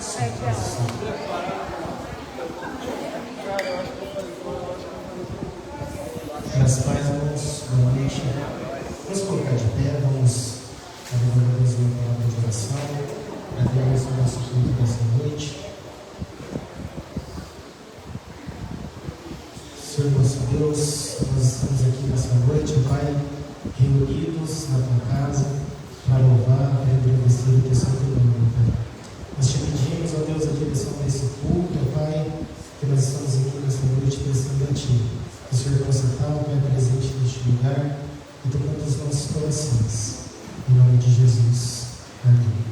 Graças a Deus, irmãos, boa noite. Vamos colocar de pé, vamos levar uma palavra de oração para Deus o nosso culto dessa noite. Senhor nosso Deus, nós estamos aqui nessa noite, Pai, reunidos na tua casa para louvar, para agradecer o teu santo nome, Pai. Nós te pedimos, ó Deus, a direção desse culto, ó Pai, que nós estamos aqui nessa noite prestando a Ti. Que o Senhor possa estar, Pai, presente neste lugar e tocando os nossos corações. Em nome de Jesus. Amém.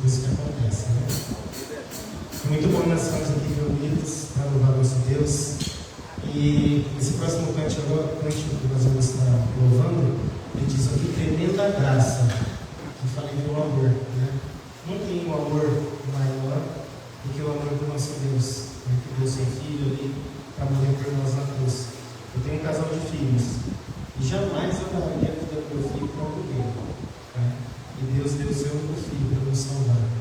Isso que acontece, né? Muito bom nós estamos aqui reunidos para louvar nosso Deus. E esse próximo cântico que nós vamos estar louvando, ele diz aqui, tremenda graça. Eu falei do amor, né? Não tem um amor maior do que o amor do nosso Deus, né? Que deu seu filho ali para morrer por nós na cruz. Eu tenho um casal de filhos e jamais eu daria a vida do meu filho para ninguém, né? E Deus deu o seu único filho para nos salvar.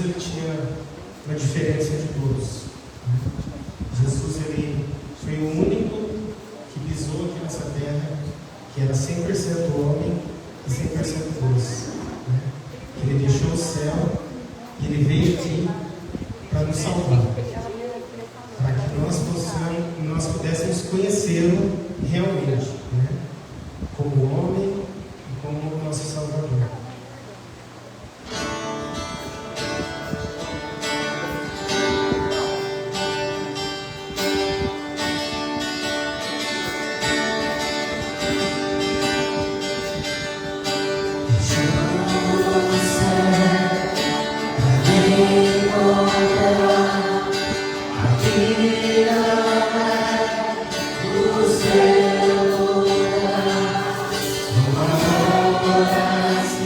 ele tinha uma diferença de todos. Jesus ele foi o único que pisou aqui nessa terra, que era 100% homem e 100% Deus. Ele deixou o céu e ele veio aqui para nos salvar, para que nós pudéssemos conhecê-lo realmente, como homem e como nosso Salvador. Yes.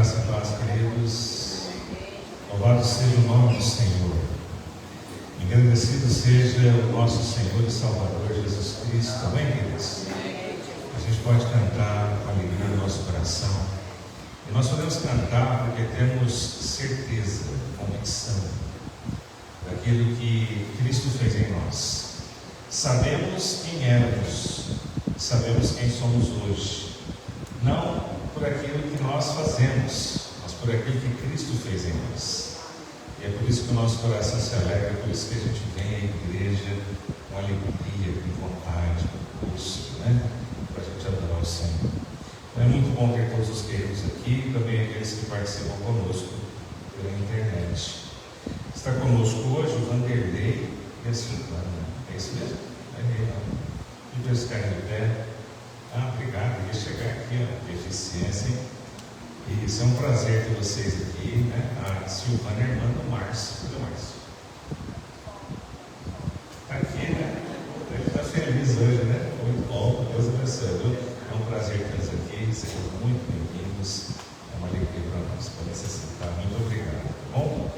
Graça e paz, queridos. Louvado seja o nome do Senhor. Engrandecido seja o nosso Senhor e Salvador Jesus Cristo. Amém, queridos? A gente pode cantar com alegria no nosso coração. E nós podemos cantar porque temos certeza, convicção daquilo que Cristo fez em nós. Sabemos quem éramos, sabemos quem somos hoje. Não por aquilo que nós fazemos, mas por aquilo que Cristo fez em nós. E é por isso que o nosso coração se alegra, é por isso que a gente vem à igreja com alegria, com vontade, com gosto, né? Para a gente adorar o Senhor. Então é muito bom ter todos os queridos aqui e também aqueles que participam conosco pela internet. Está conosco hoje o Vanderlei e a Silvana. É isso mesmo? E para eles ficarem de pé. Obrigado, ia chegar aqui, ó, deficiência. E isso é um prazer ter vocês aqui, né? A Silvana é irmã do Márcio. Cadê o Márcio? Está aqui, né? Ele está feliz hoje, né? Muito bom, Deus abençoe. É um prazer tê-los aqui, sejam muito bem-vindos. É uma alegria para nós. Podem se sentar. Muito obrigado, tá bom?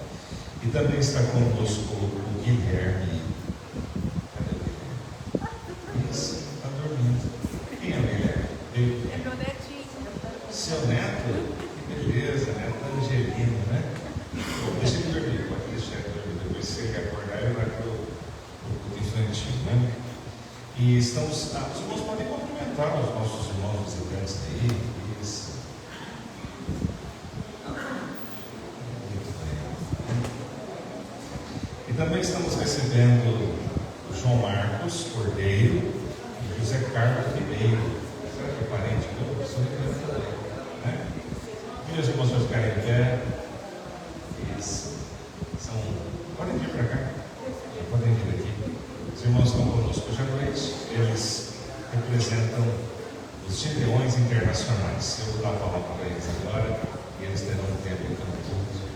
E também está conosco o Guilherme. Cadê o Guilherme? Isso, está dormindo. Quem é o Guilherme? É meu netinho. Seu neto? Que beleza, neto Angelino, né? Bom, deixa ele dormir, pode deixar ele dormir. Depois, se ele acordar, ele vai para o culto infantil, né? E estamos. Os irmãos podem cumprimentar os nossos irmãos visitantes aí. Isso. Muito bem. E também estamos recebendo o João Marcos Cordeiro e José Carlos Ribeiro. Será que é parente meu? Sou de né? E os irmãos vão ficarem em pé. Isso. Podem vir para cá. Podem vir aqui. Os irmãos estão conosco hoje à noite. Eles representam os Gideões Internacionais. Eu vou dar a palavra para eles agora e eles terão tempo então tudo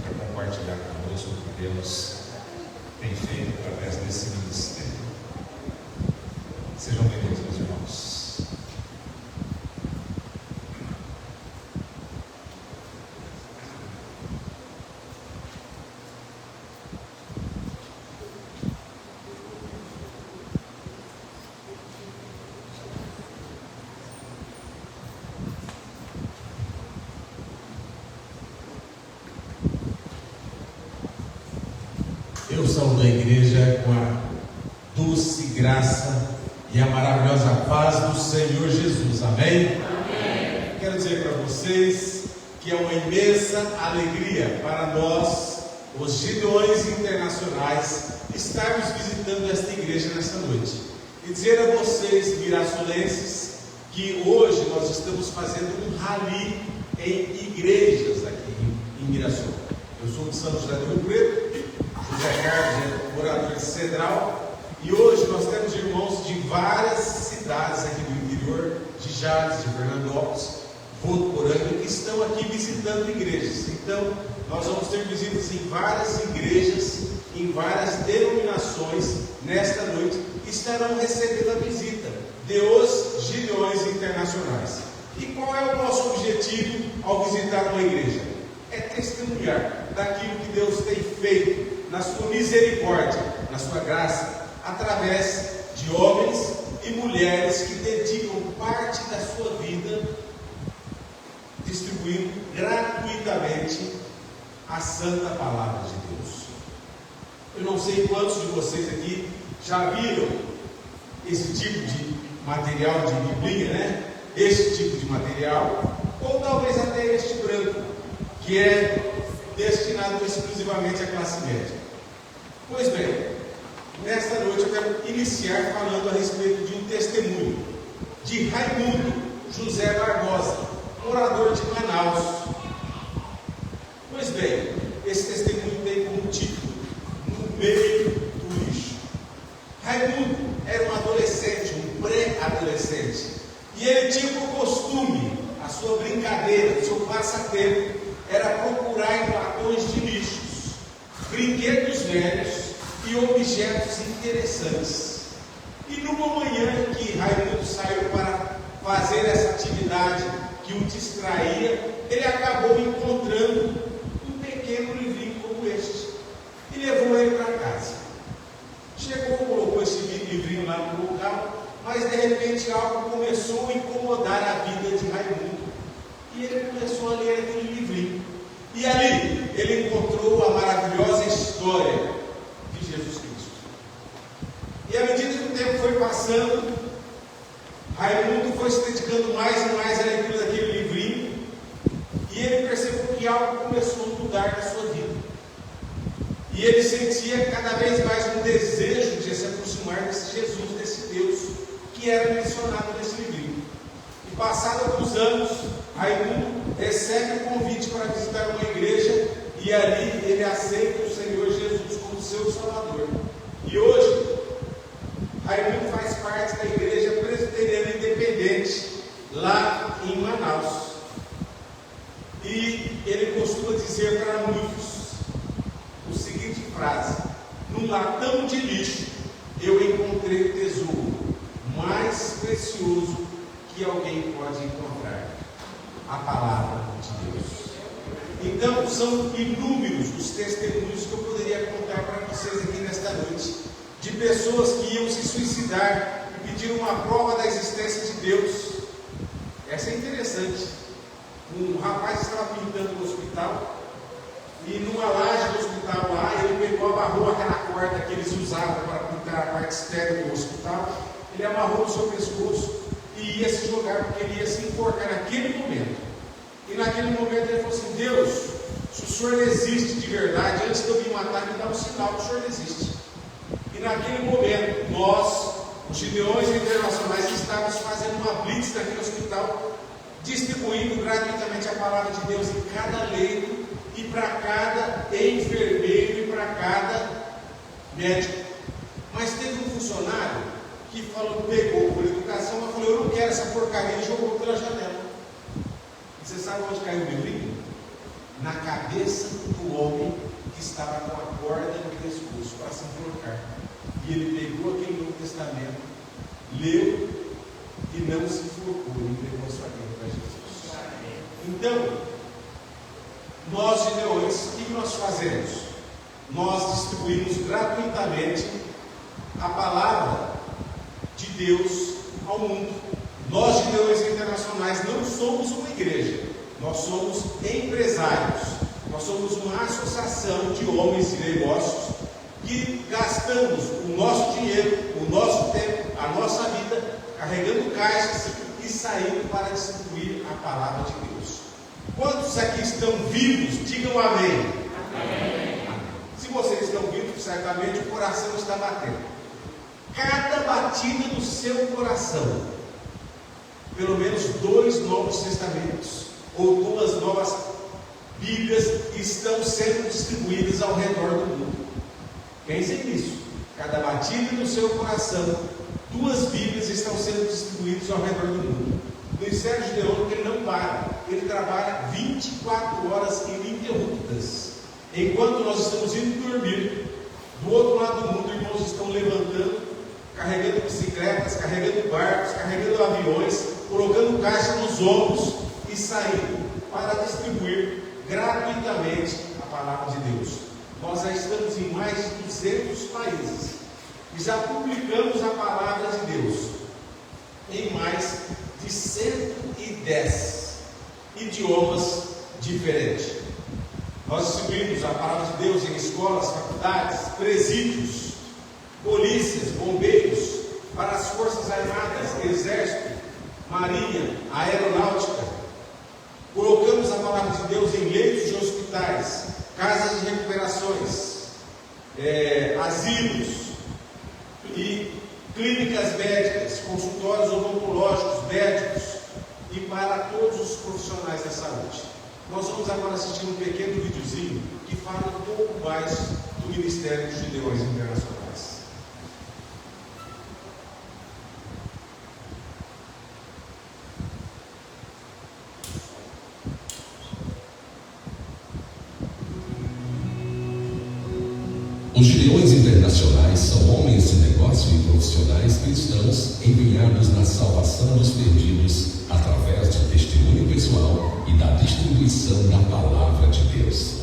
para compartilhar conosco o que Deus tem feito através desse ministério. Sejam bem-vindos, meus irmãos. Eu saúdo a igreja com a doce graça e a maravilhosa paz do Senhor Jesus. Amém? Amém. Quero dizer para vocês que é uma imensa alegria para nós, os Gideões Internacionais, estarmos visitando esta igreja nesta noite. E dizer a vocês, miraçolenses, que hoje nós estamos fazendo um rally em igrejas aqui em Mirassol. Eu sou de São José do Rio Preto. José Carlos é morador de Central e hoje nós temos irmãos de várias cidades aqui do interior, de Jales, de Fernandópolis, Votuporanga, que estão aqui visitando igrejas. Então, nós vamos ter visitas em várias igrejas, em várias denominações, nesta noite, que estarão recebendo a visita de os Gideões Internacionais. E qual é o nosso objetivo ao visitar uma igreja? É testemunhar daquilo que Deus tem feito na sua misericórdia, na sua graça, através de homens e mulheres que dedicam parte da sua vida distribuindo gratuitamente a santa palavra de Deus. Eu não sei quantos de vocês aqui já viram esse tipo de material de Bíblia, né? Este tipo de material, ou talvez até este branco, que é destinado exclusivamente à classe média. Pois bem, nesta noite eu quero iniciar falando a respeito de um testemunho de Raimundo José Barbosa, morador de Manaus. Pois bem, esse testemunho tem como título No Meio do Lixo. Raimundo era um adolescente, um pré-adolescente, e ele tinha por costume, a sua brincadeira, o seu passatempo, era procurar em latões de lixos brinquedos velhos e objetos interessantes. E numa manhã em que Raimundo saiu para fazer essa atividade que o distraía, ele acabou acabou encontrando um pequeno livrinho como este e levou ele para casa. Chegou, colocou esse livrinho lá no local, mas de repente algo começou a incomodar a vida de Raimundo e ele começou a ler aquele livrinho. E ali ele encontrou a maravilhosa história de Jesus Cristo. E à medida que o tempo foi passando, Raimundo foi se dedicando mais e mais à leitura daquele livrinho, e ele percebeu que algo começou a mudar na sua vida. E ele sentia cada vez mais um desejo de se aproximar desse Jesus, desse Deus que era mencionado nesse livrinho. E passados alguns anos, Raimundo recebe o convite para visitar uma igreja, e ali ele aceita o Senhor Jesus como seu Salvador. E hoje, Raimundo faz parte da Igreja Presbiteriana Independente, lá em Manaus. E ele costuma dizer para muitos a seguinte frase: num latão de lixo eu encontrei o tesouro mais precioso que alguém pode encontrar, a palavra de Deus. Então, são inúmeros os testemunhos que eu poderia contar para vocês aqui nesta noite, de pessoas que iam se suicidar e pediram uma prova da existência de Deus. Essa é interessante. Um rapaz estava pintando no hospital, e numa laje do hospital lá, ele pegou, amarrou aquela corda que eles usavam para pintar a parte externa do hospital, ele amarrou no seu pescoço e ia se jogar, porque ele ia se enforcar naquele momento. E naquele momento ele falou assim: Deus, se o Senhor existe de verdade, antes de eu me matar, me dá um sinal que o Senhor existe. E naquele momento, nós, os Gideões Internacionais, estávamos fazendo uma blitz naquele hospital, distribuindo gratuitamente a palavra de Deus em cada leito, e para cada enfermeiro, e para cada médico. Mas teve um funcionário que falou, pegou por educação, mas falou: eu não quero essa porcaria, e jogou pela janela. E você sabe onde caiu o livrinho? Na cabeça do homem que estava com a corda no pescoço para se enforcar. E ele pegou aquele Novo Testamento, leu e não se enforcou, ele entregou a sua vida para Jesus. Então, nós, Gideões, o que nós fazemos? Nós distribuímos gratuitamente a palavra de Deus ao mundo. Nós, Gideões Internacionais, não somos uma igreja, nós somos empresários, nós somos uma associação de homens de negócios que gastamos o nosso dinheiro, o nosso tempo, a nossa vida, carregando caixas e saindo para distribuir a palavra de Deus. Quantos aqui estão vivos? Digam amém. Amém. Se vocês estão vivos, certamente o coração está batendo. Cada batida do seu coração, pelo menos 2 Novos Testamentos ou 2 novas Bíblias estão sendo distribuídas ao redor do mundo. Pensem nisso. Cada batida do seu coração, 2 Bíblias estão sendo distribuídas ao redor do mundo. Luiz Sérgio de Ouro, ele não para, ele trabalha 24 horas ininterruptas. Enquanto nós estamos indo dormir, do outro lado do mundo, irmãos estão levantando, carregando bicicletas, carregando barcos, carregando aviões, colocando caixa nos ombros e saindo para distribuir gratuitamente a palavra de Deus. Nós já estamos em mais de 200 países e já publicamos a palavra de Deus em mais de 110 idiomas diferentes. Nós distribuímos a palavra de Deus em escolas, faculdades, presídios, polícias, bombeiros, para as forças armadas, exército, marinha, aeronáutica. Colocamos a palavra de Deus em leitos de hospitais, casas de recuperações, asilos e clínicas médicas, consultórios odontológicos, médicos e para todos os profissionais da saúde. Nós vamos agora assistir um pequeno videozinho que fala um pouco mais do Ministério dos Gideões Internacionais. Os Gideões Internacionais são homens de negócio e profissionais cristãos empenhados na salvação dos perdidos através de testemunho pessoal e da distribuição distribuição da Palavra de Deus.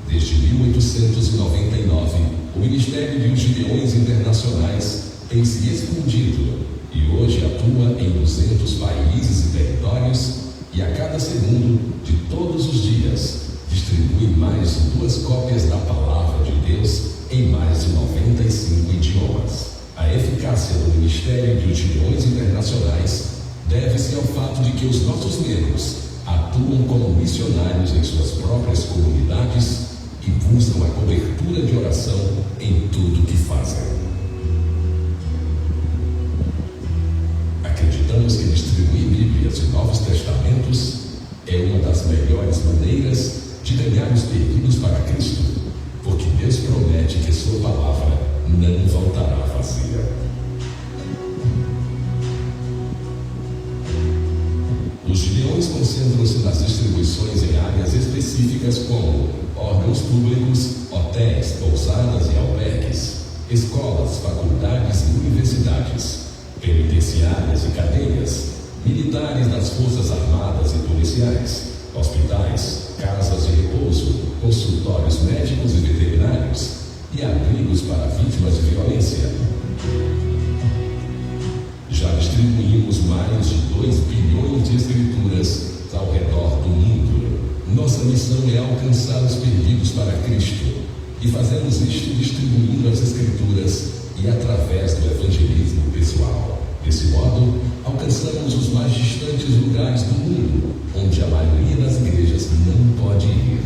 Desde 1899, o Ministério de Gideões Internacionais tem se expandido e hoje atua em 200 países e territórios e a cada segundo de todos os dias distribui mais de 2 cópias da Palavra de Deus em mais de 95 idiomas. A eficácia do Ministério de Gideões Internacionais deve-se ao fato de que os nossos membros atuam como missionários em suas próprias comunidades e buscam a cobertura de oração em tudo o que fazem. Acreditamos que distribuir Bíblias e Novos Testamentos é uma das melhores maneiras de ganhar os perdidos para Cristo, porque Deus promete que sua palavra não voltará vazia. Os gideões concentram-se nas distribuições em áreas específicas como órgãos públicos, hotéis, pousadas e albergues, escolas, faculdades e universidades, penitenciárias e cadeias, militares das forças armadas e policiais, hospitais, casas de repouso, consultórios médicos e veterinários e abrigos para vítimas de violência. Já distribuímos mais de 2 bilhões de escrituras ao redor do mundo. Nossa missão é alcançar os perdidos para Cristo e fazemos isto distribuindo as escrituras e através do evangelismo pessoal. Desse modo, alcançamos os mais distantes lugares do mundo, onde a maioria das igrejas não pode ir.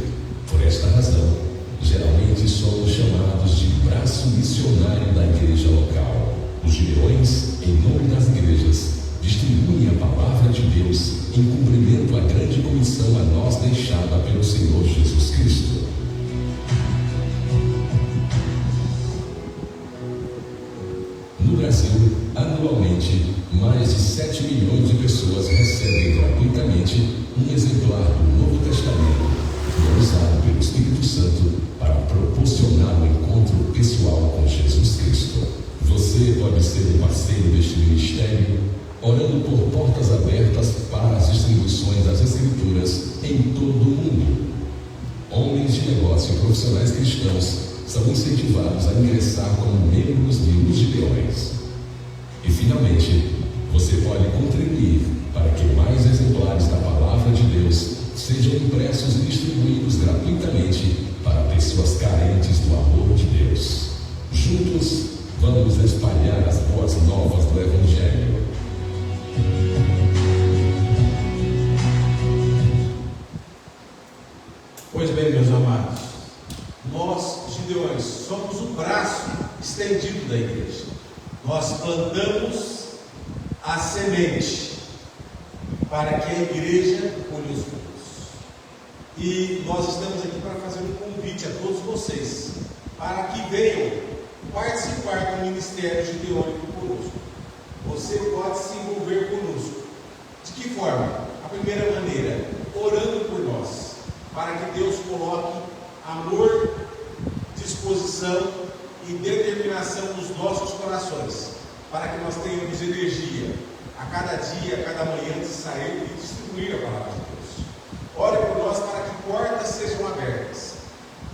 Por esta razão, geralmente somos chamados de braço missionário da igreja local. Os gideões, em nome das igrejas, distribuem a palavra de Deus em cumprimento à grande comissão a nós deixada pelo Senhor Jesus Cristo. No Brasil, anualmente, mais de 7 milhões de pessoas recebem gratuitamente um exemplar do Novo Testamento, que é usado pelo Espírito Santo para proporcionar um encontro pessoal com Jesus Cristo. Você pode ser um parceiro deste ministério, orando por portas abertas para as distribuições das Escrituras em todo o mundo. Homens de negócio e profissionais cristãos são incentivados a ingressar como membros de Os Gideões. E, finalmente, você pode contribuir para que mais exemplares da Palavra de Deus sejam impressos e distribuídos gratuitamente para pessoas carentes do amor de Deus. Juntos, vamos espalhar as boas novas do Evangelho. Pois bem, meus amados, nós, gideões, somos o braço estendido da igreja. Nós plantamos a semente para que a igreja colhe os frutos. E nós estamos aqui para fazer um convite a todos vocês, para que venham participar do Ministério Gideônico conosco. Você pode se envolver conosco. De que forma? A primeira maneira, orando por nós, para que Deus coloque amor, disposição e determinação nos nossos corações, para que nós tenhamos energia a cada dia, a cada manhã de sair e distribuir a palavra de Deus. Ore por nós para que portas sejam abertas.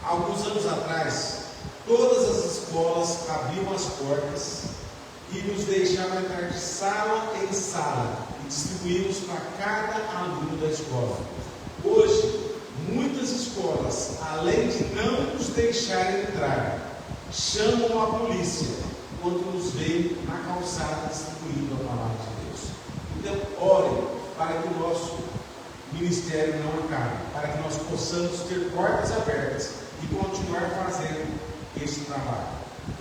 Alguns anos atrás, todas as escolas abriam as portas e nos deixavam entrar de sala em sala e distribuímos para cada aluno da escola. Hoje, muitas escolas, além de não nos deixarem entrar, chamam a polícia quando nos veem na calçada distribuindo a palavra de Deus. Então, ore para que o nosso ministério não acabe, para que nós possamos ter portas abertas e continuar fazendo esse trabalho,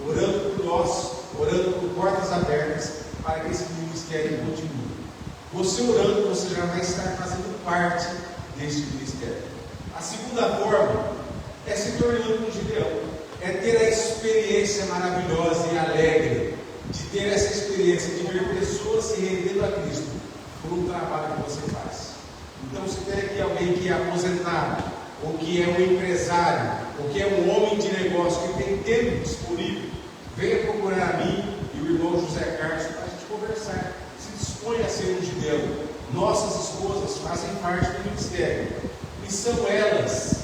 orando por nós, orando por portas abertas, para que esse ministério continue. Você orando, você já vai estar fazendo parte deste ministério. A segunda forma é se tornando um Gideão, é ter a experiência maravilhosa e alegre de ter essa experiência de ver pessoas se rendendo a Cristo por um trabalho que você faz. Então, se tem aqui alguém que é aposentado, ou que é um empresário, ou que é um homem de negócio que tem tempo disponível, venha procurar a mim e o irmão José Carlos para a gente conversar. Se dispõe a ser um Gideão, nossas esposas fazem parte do ministério. E são elas,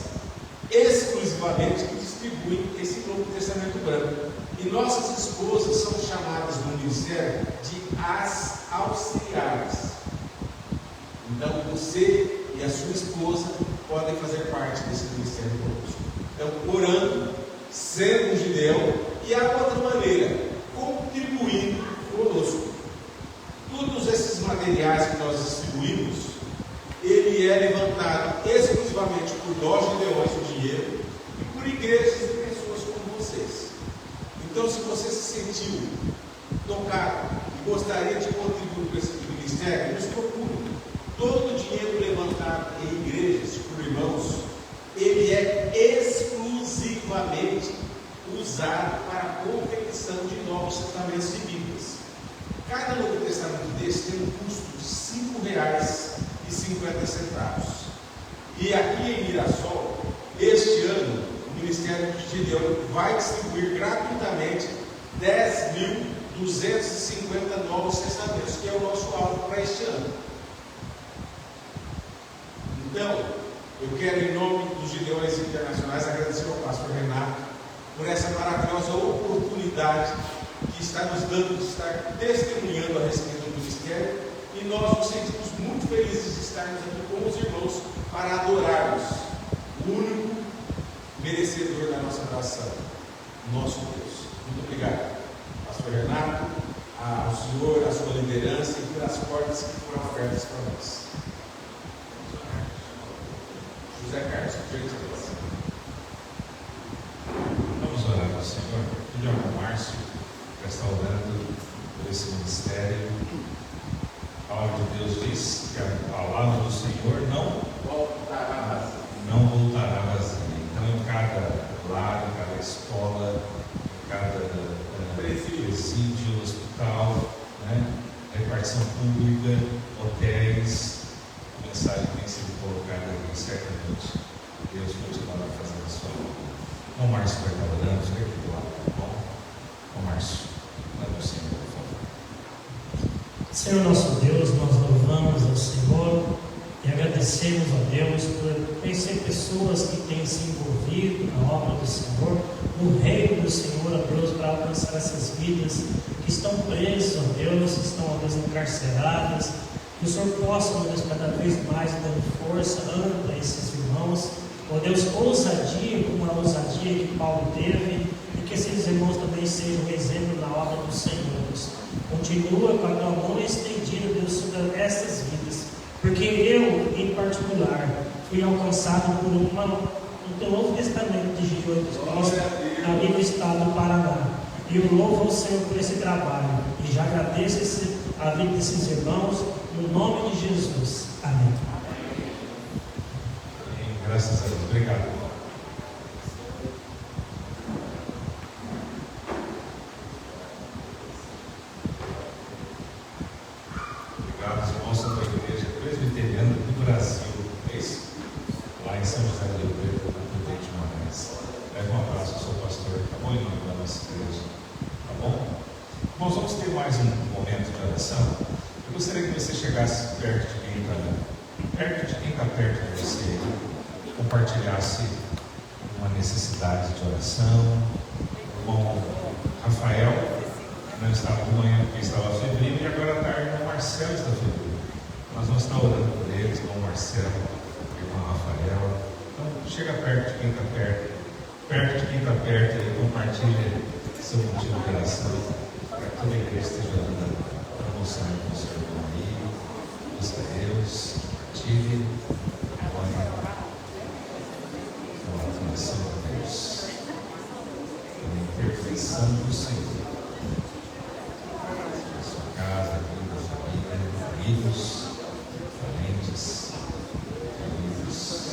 exclusivamente, que distribuem esse Novo Testamento branco. E nossas esposas são chamadas no ministério de as auxiliares. Então você e a sua esposa podem fazer parte desse ministério conosco. Então, orando, sendo um Gideão, e a outra maneira, contribuindo conosco. Todos esses materiais que nós distribuímos, ele é levantado exclusivamente por nós, Gideões, o dinheiro, e por igrejas e pessoas como vocês. Então, se você se sentiu tocado e gostaria de contribuir para esse ministério, nos procure. Todo o dinheiro levantado em igrejas por irmãos, ele é exclusivamente usado para a confecção de novos testamentos e bíblias. Cada Novo Testamento desse tem um custo de R$5,50. E aqui em Mirassol, este ano, o Ministério de Gideão vai distribuir gratuitamente 10.250 novos testamentos, que é o nosso alvo para este ano. Então, eu quero, em nome dos Gideões Internacionais, agradecer ao pastor Renato por essa maravilhosa oportunidade que está nos dando de estar testemunhando a respeito do ministério, e nós nos sentimos muito felizes de estarmos aqui com os irmãos para adorarmos o único merecedor da nossa adoração, nosso Deus. Muito obrigado, pastor Renato, ao senhor, à sua liderança e pelas portas que foram abertas para nós. José Carlos, por gentileza. Vamos orar ao Senhor. Pedir ao Márcio que está orando por esse ministério. A palavra de Deus diz que a palavra do Senhor não voltará vazia. Então, em cada lar, em cada escola, em cada presídio, hospital, repartição pública, hotéis, a mensagem tem sido colocada aqui, certamente. Deus continuará fazendo a sua obra. O Márcio vai estar orando, fica aqui do lado, tá bom? O Márcio, leva o Senhor, por favor. Senhor nosso Deus, nós louvamos ao Senhor e agradecemos a Deus por conhecer pessoas que têm se envolvido na obra do Senhor, no reino do Senhor, ó Deus, para alcançar essas vidas que estão presas, ó Deus, que estão, ó Deus, encarceradas. Que o Senhor possa, ó Deus, cada vez mais dando força, anda a esses irmãos, ó Deus, ousadia, como a ousadia que Paulo teve, e que esses irmãos também sejam um exemplo na obra do Senhor. Continua com a tua mão estendida, Deus, sobre essas vidas, porque eu, em particular, fui alcançado por um Novo Testamento de Jesus Cristo, ali no estado do Paraná. E eu louvo ao Senhor por esse trabalho, e já agradeço a vida desses irmãos, no nome de Jesus. Amém. Graças a Deus. Obrigado. Obrigado, os irmãos da Igreja Presbiteriana do Brasil. É isso? Lá em São José do Rio Preto, na Prudente de Moraes. Leve um abraço ao seu pastor, tá bom? Em nome da nossa igreja. Tá bom? Irmãos, vamos ter mais um momento de oração. Eu gostaria que você chegasse perto de quem está perto de você, compartilhasse uma necessidade de oração. O irmão Rafael não estava de manhã porque estava febril, e agora à tarde o irmão Marcelo está febril. Nós vamos estar orando por eles, irmão Marcelo, irmão Rafael. Então, chega perto de quem está perto de quem está perto, e compartilha seu motivo de oração, para que toda a igreja esteja orando a promoção do seu irmão aí. Busca Deus, compartilhe, olha com a atenção de Deus, com a intervenção do Senhor, na sua casa, vida, família, amigos, parentes, amigos.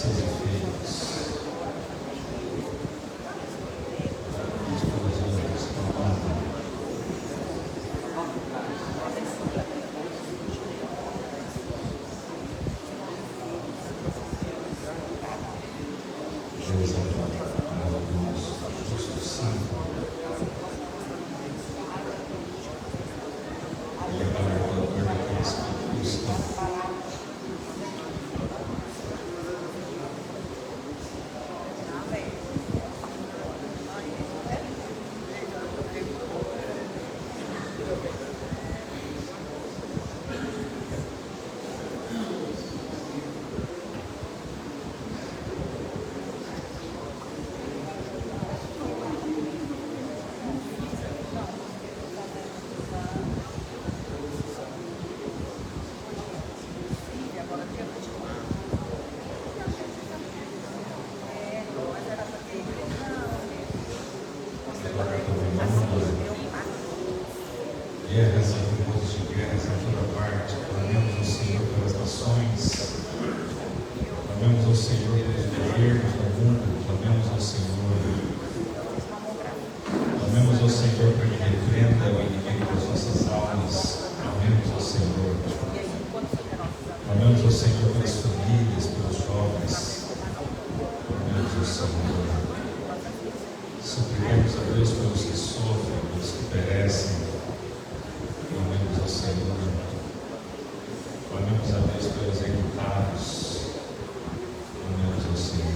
seus efeitos. Deus é maravilhoso, justo, santo. Ele é guardador daqueles que buscam. Guerras e rumores de guerras em toda parte, clamemos ao Senhor pelas nações, clamemos ao Senhor pelos governos do mundo, clamemos ao Senhor para que repreenda o inimigo das nossas almas, clamemos ao Senhor pelas famílias, pelos jovens, clamemos ao Senhor, suplicamos a Deus pelos que sofrem, pelos que perecem. Clamemos ao Senhor, clamemos a Deus pelos executados, clamemos ao Senhor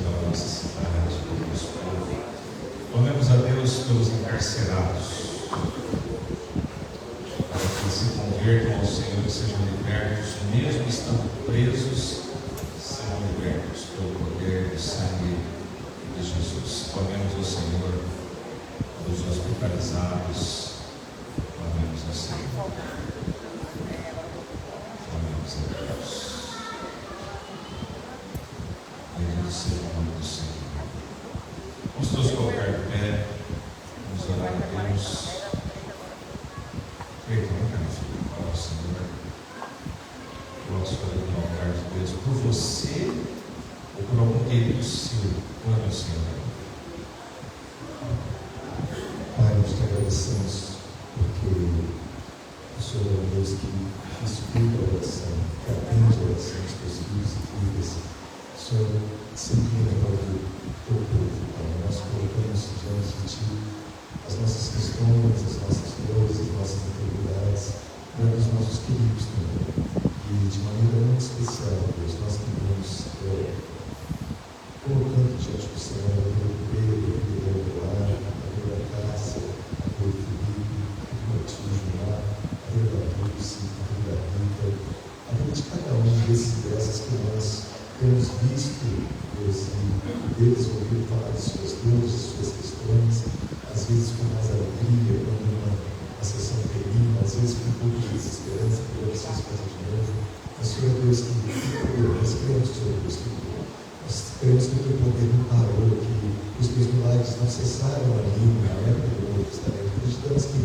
pela nossa cidade, pelo nosso povo, clamemos a Deus pelos encarcerados, para que se convertam ao Senhor e sejam libertos, mesmo estando presos, sejam libertos pelo poder do sangue de Jesus. Clamemos ao Senhor dos hospitalizados, clamemos ao Senhor, clamemos a Deus. Bendito seja o nome do Senhor. Vamos todos colocar de pé, vamos orar a Deus. Ei, coloca na filha, fala ao Senhor. Coloque sua vida no altar de Deus, por você ou por algum querido seu, clame ao Senhor. Pai, nós te agradecemos porque o Senhor é um Deus que escuta a oração, que atende a oração dos teus filhos e filhas. O Senhor se inclina para o teu povo, Pai. Nós colocamos diante de Ti as nossas questões, as nossas dores, as nossas enfermidades, e os nossos queridos também. E de maneira muito especial, Deus, nós queremos colocando diante do Senhor a vida do Pedro, a vida do Eduardo, a vida da Cássia, a vida do Felipe, a vida do tio João, a vida da Dulce, a vida da Rita, a vida de cada um dessas que nós temos visto, Deus, e eles ouviram falar de suas dores, de suas questões, às vezes com mais alegria, quando uma sessão termina, às vezes com um pouco de desesperança, porque vocês fazem de novo. Mas, Senhor Deus, que nós cremos, Senhor Deus, que nós cremos que o teu poder não parou, que os teus milagres não cessaram ali na época do Novo Testamento. Acreditamos que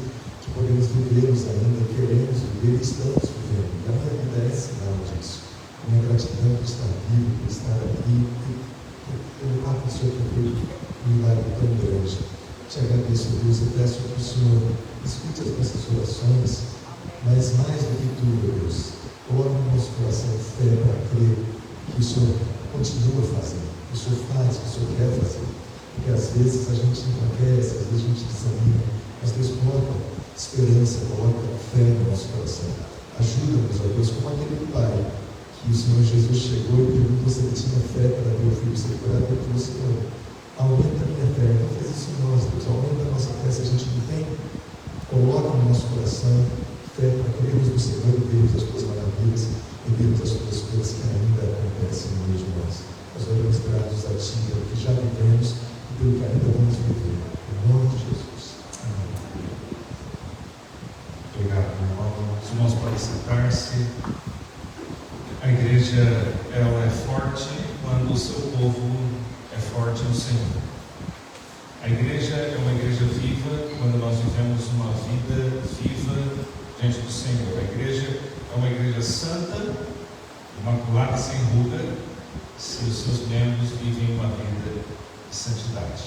podemos vivê-los ainda, queremos viver e estamos vivendo. E a minha vida é sinal disso. A minha gratidão por estar vivo, por estar aqui, pelo fato do Senhor ter feito um milagre tão grande. Te agradeço, Deus, e peço que o Senhor escute as nossas orações, mas mais do que tudo, Deus, coloque no nosso coração fé para crer que o Senhor continua fazendo, que o Senhor faz, que o Senhor quer fazer, porque às vezes a gente enlouquece, às vezes a gente desanima, mas Deus coloca esperança, coloca fé no nosso coração. Ajuda-nos, ó Deus, como aquele pai que o Senhor Jesus chegou e perguntou se ele tinha fé para ver o filho ser curado, ele falou: Senhor, aumenta a minha fé. Não fez isso em nós, Deus, aumenta a nossa fé. Se a gente não tem, coloca no nosso coração fé para crermos no Senhor e vermos as tuas maravilhas e vermos as tuas coisas que ainda acontecem no meio de nós. Nós oramos gratos a Ti pelo que já vivemos e pelo que ainda vamos viver. Em nome de Jesus. Amém. Obrigado, meu irmão. Os irmãos podem sentar-se. A igreja, ela é forte quando o seu povo é forte no Senhor. A igreja é uma igreja viva quando nós vivemos uma vida viva diante do Senhor. A igreja é uma igreja santa imaculada e sem ruga, se os seus membros vivem uma vida de santidade.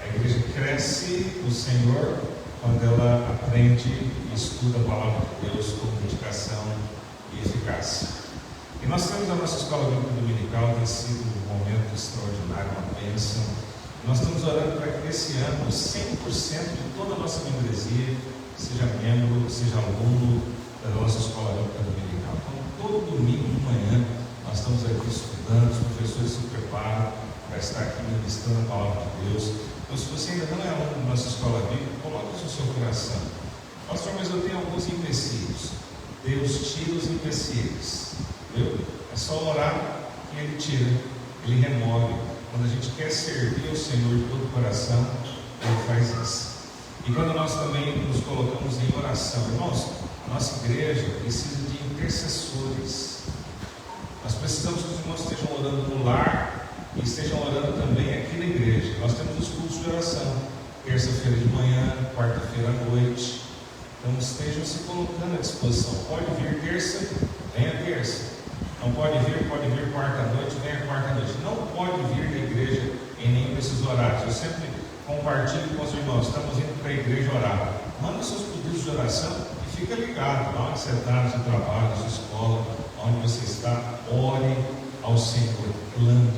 A igreja cresce no Senhor quando ela aprende e estuda a palavra de Deus com dedicação e eficácia. E nós temos a nossa escola bíblica dominical, tem sido um momento extraordinário, uma bênção. Nós estamos orando para que esse ano 100% de toda a nossa membresia seja membro, seja aluno da nossa escola bíblica dominical. Então, todo domingo de manhã nós estamos aqui estudando, os professores se preparam para estar aqui ministrando a palavra de Deus. Então, se você ainda não é aluno da nossa escola bíblica, coloque isso no seu coração. Pastor, mas eu tenho alguns empecilhos. Deus tira os empecilhos. Viu? É só orar que Ele tira, Ele remove. Quando a gente quer servir ao Senhor de todo o coração, Ele faz isso. E quando nós também nos colocamos em oração, irmãos, a nossa igreja precisa de intercessores. Nós precisamos que os irmãos estejam orando no lar e estejam orando também aqui na igreja. Nós temos os cultos de oração, terça-feira de manhã, quarta-feira à noite. Então estejam se colocando à disposição. Pode vir terça, venha terça. Não pode vir quarta-noite, venha quarta-noite. Não pode vir da igreja em nenhum desses horários. Eu sempre compartilho com os irmãos, estamos indo para a igreja orar. Manda seus pedidos de oração e fica ligado, lá onde você está, no seu trabalho, na sua escola, onde você está, ore ao Senhor, clame.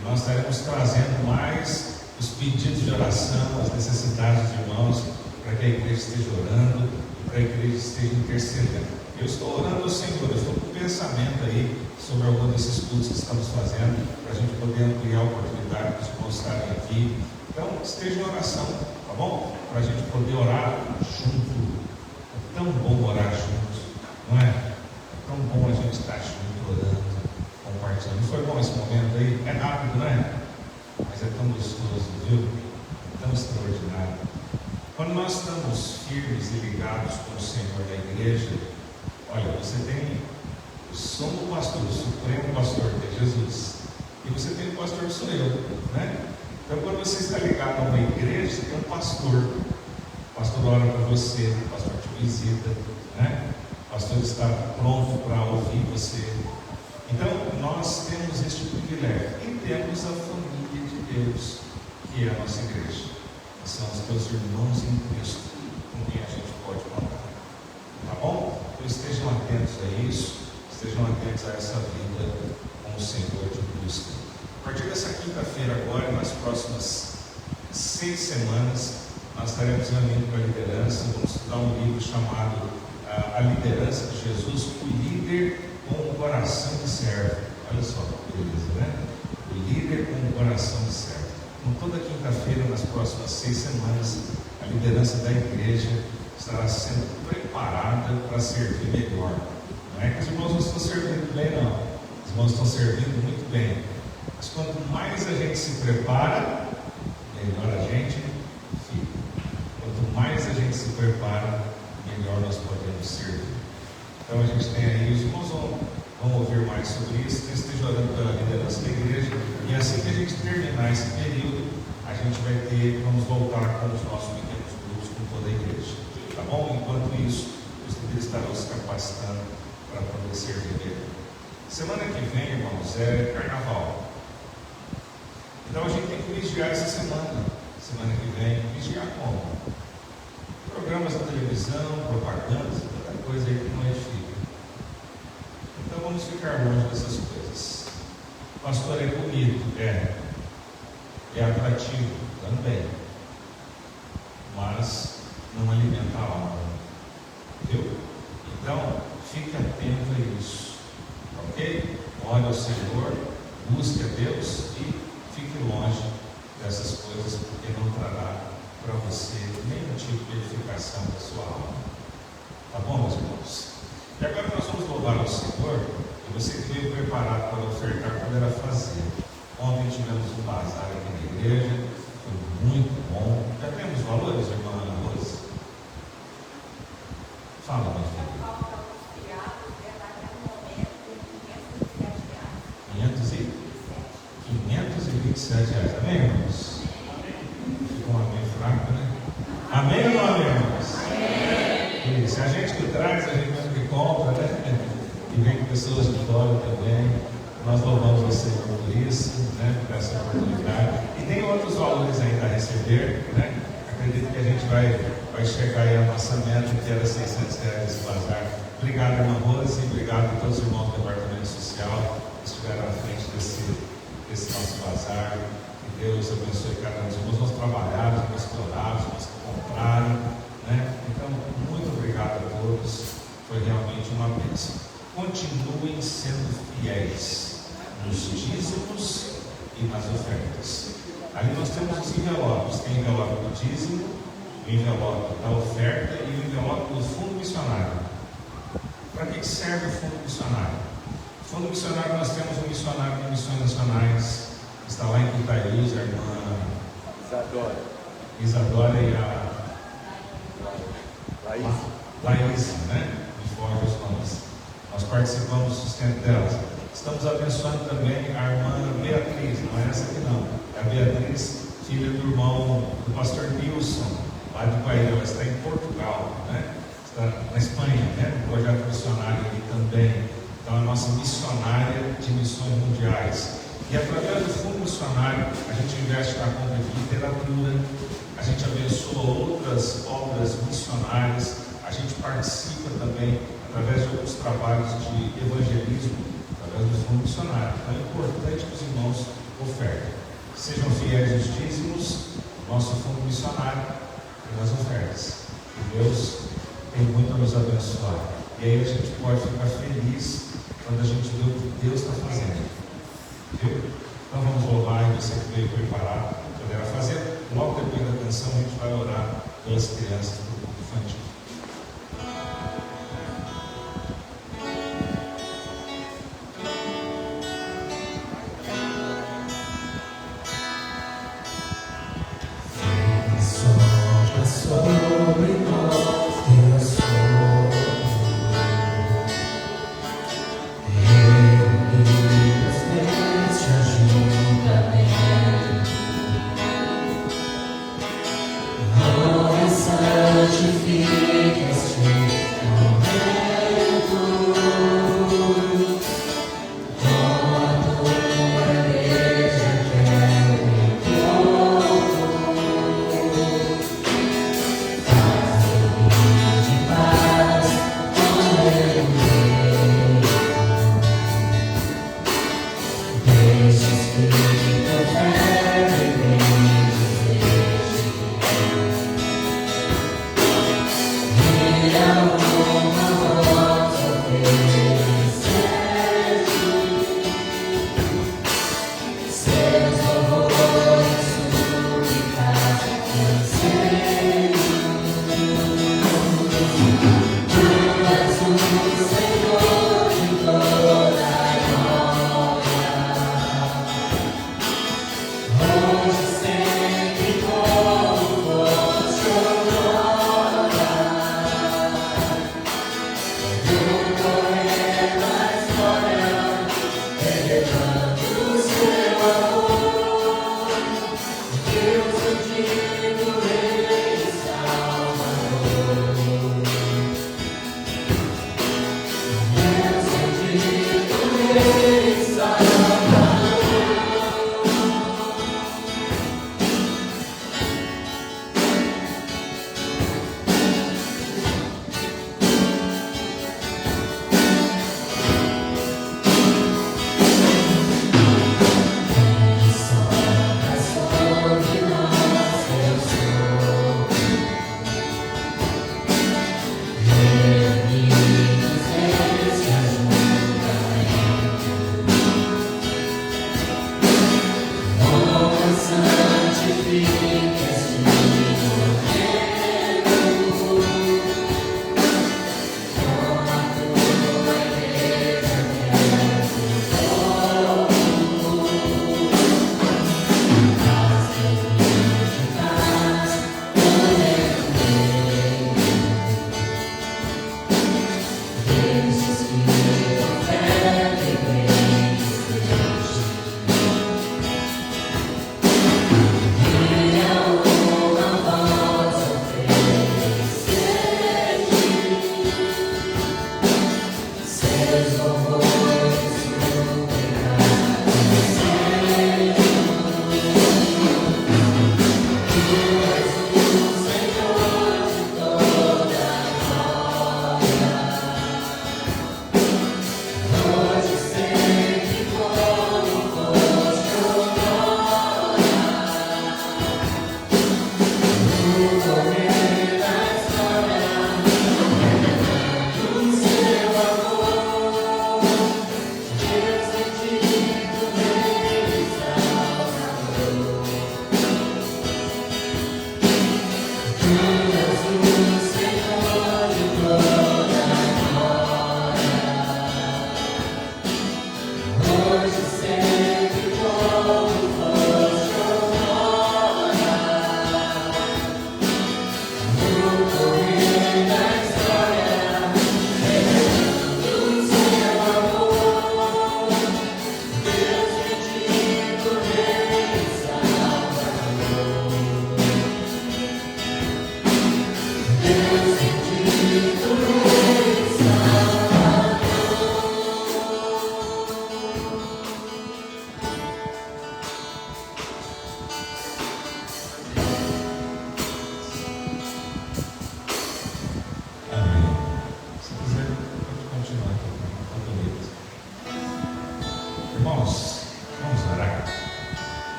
E nós estaremos trazendo mais os pedidos de oração, as necessidades dos irmãos, para que a igreja esteja orando, para que a igreja esteja intercedendo. Eu estou orando ao Senhor, eu estou com um pensamento aí sobre algum desses cultos que estamos fazendo, para a gente poder ampliar a oportunidade de irmãos estarem aqui. Então, esteja em oração, tá bom? Para a gente poder orar junto. É tão bom orar junto, não é? É tão bom a gente estar junto, orando, compartilhando. Não foi bom esse momento aí? É rápido, não é? Mas é tão gostoso, viu? É tão extraordinário. Quando nós estamos firmes e ligados com o Senhor da igreja, olha, você tem o sumo pastor, o supremo pastor, que é Jesus, e você tem o pastor que sou eu, né? Então, quando você está ligado a uma igreja, você tem um pastor. O pastor ora para você, o pastor te visita, né? O pastor está pronto para ouvir você. Então, nós temos este privilégio e temos a família de Deus, que é a nossa igreja. São os teus irmãos em Cristo, com quem a gente pode contar. Tá bom? Então estejam atentos a isso, estejam atentos a essa vida com o Senhor de Cristo. A partir dessa quinta-feira agora, nas próximas 6 semanas, nós estaremos reunindo com a liderança. Vamos estudar um livro chamado A Liderança de Jesus, o líder com o coração de servo. Olha só que beleza, né? O líder com o coração de servo. Então, toda quinta-feira, nas próximas 6 semanas, a liderança da igreja estará sendo preparada para servir melhor. Não é que os irmãos não estão servindo bem, não. Os irmãos estão servindo muito bem. Mas quanto mais a gente se prepara, melhor a gente fica. Quanto mais a gente se prepara, melhor nós podemos servir. Então a gente tem aí, os irmãos vão ouvir mais sobre isso, esteja orando pela liderança da igreja, e assim que a gente terminar esse período, a gente vamos voltar com os nossos pequenos grupos com toda a igreja, tá bom? Enquanto isso, os líderes estarão se capacitando para poder servir melhor. Semana que vem, irmãos, é carnaval. Então a gente tem que vigiar essa semana que vem, vigiar como? Programas da televisão, propagandas, tanta coisa aí que não edifica. Então vamos ficar longe dessas coisas. Pastor, é bonito, é atrativo também, mas não alimenta a alma, viu? Então fique atento a isso, ok? Ore ao Senhor, busque a Deus e fique longe dessas coisas, porque não trará para você nenhum tipo de edificação da sua alma. Tá bom, meus irmãos? E agora nós vamos louvar ao Senhor, e você que veio preparado para ofertar, poderá fazer. Ontem tivemos um bazar aqui na igreja, foi muito bom. Já temos valores, irmã Ana Rosa? Fala, minha filha. 527 reais. Amém, irmãos? Ficou um amém fraco, né? Amém ou não amém, irmãos? Amém. Isso, a gente que traz, a gente mesmo que compra, né? e vem pessoas de fora também. Nós louvamos você por isso, né, por essa oportunidade. E tem outros valores ainda a receber, né? Acredito que a gente vai chegar aí a nossa meta, que era R$600 esse bazar. Obrigado, irmã Rose, e obrigado a todos os irmãos do Departamento Social que estiveram à frente desse nosso bazar. Que Deus abençoe cada um dos irmãos. Nós trabalhamos, nós explorados, nós compraram, né? Então, muito obrigado a todos. Foi realmente uma bênção. Continuem sendo fiéis nos dízimos e nas ofertas. Ali nós temos os envelopes. Tem o envelope do dízimo, o envelope da oferta e o envelope do fundo missionário. Para que serve o fundo missionário? O fundo missionário, nós temos um missionário de missões nacionais, que está lá em Quitaíus, a irmã Isadora e a Laís, né? Me foge os nomes. Nós participamos do sustento delas. Estamos abençoando também a irmã Beatriz, não é essa aqui não. É a Beatriz, filha do irmão do pastor Nilson, lá de Bahia. Ela está em Portugal, né? Está na Espanha, né? Um projeto missionário aqui também. Então, a nossa missionária de missões mundiais. E através do fundo missionário, a gente investe na compra de literatura, a gente abençoa outras obras missionárias, a gente participa também através de outros trabalhos de evangelismo, através do fundo missionário. Então é importante que os irmãos ofertem. Sejam fiéis aos dízimos, nosso fundo missionário e nas ofertas. E Deus tem muito a nos abençoar. E aí a gente pode ficar feliz quando a gente vê o que Deus está fazendo. Viu? Então vamos louvar e você que veio preparado poderá fazer. Logo depois da canção a gente vai orar pelas crianças do grupo infantil. Sopra sobre nós teu sopro, reunidos neste ajuntamento, ora santifica este momento, com a tua igreja quero encontro. Seus horrores, súplicas,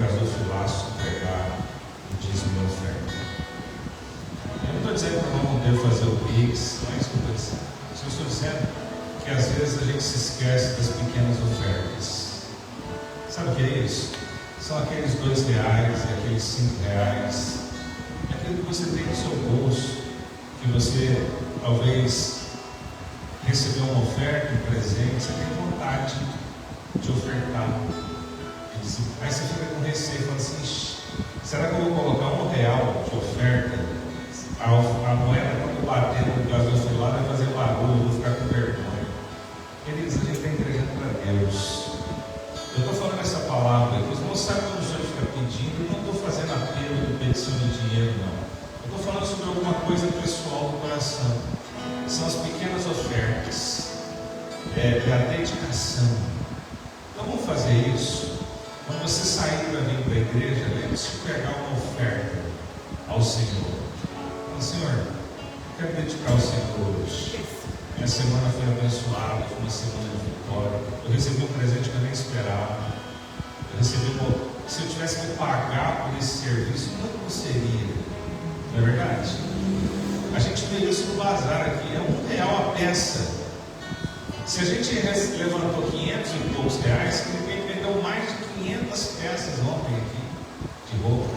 gasofilaço entregar o dízimo e a oferta. Eu não estou dizendo que eu não devo fazer o Pix, não é isso que eu estou dizendo. Eu estou dizendo que às vezes a gente se esquece das pequenas ofertas. Sabe o que é isso? São aqueles R$2 e aqueles R$5, aquilo que você tem no seu bolso, que você talvez recebeu uma oferta, um presente, você tem vontade de ofertar. Aí você fica com receio e fala assim: será que eu vou colocar R$1 de oferta? A moeda, quando bater no gasofilaço, vai fazer barulho, eu vou ficar com vergonha. Queridos, a gente está entregando para Deus. Eu estou falando essa palavra aqui, os irmãos sabem quando o Senhor fica pedindo, eu não estou fazendo apelo de petição de dinheiro, não. Eu estou falando sobre alguma coisa pessoal do coração. São as pequenas ofertas, é a dedicação. Então vamos fazer isso. Quando você sair para vir para a igreja, lembre-se de pegar uma oferta ao Senhor. Fala: Senhor, eu quero dedicar ao Senhor hoje. Minha semana foi abençoada, foi uma semana de vitória. Eu recebi um presente que eu nem esperava. Se eu tivesse que pagar por esse serviço, não seria. Não é verdade? A gente vê isso no bazar aqui, é R$1 a peça. Se a gente levantou 500 e poucos reais, significa que vendeu mais de 500 peças ontem aqui de roupa.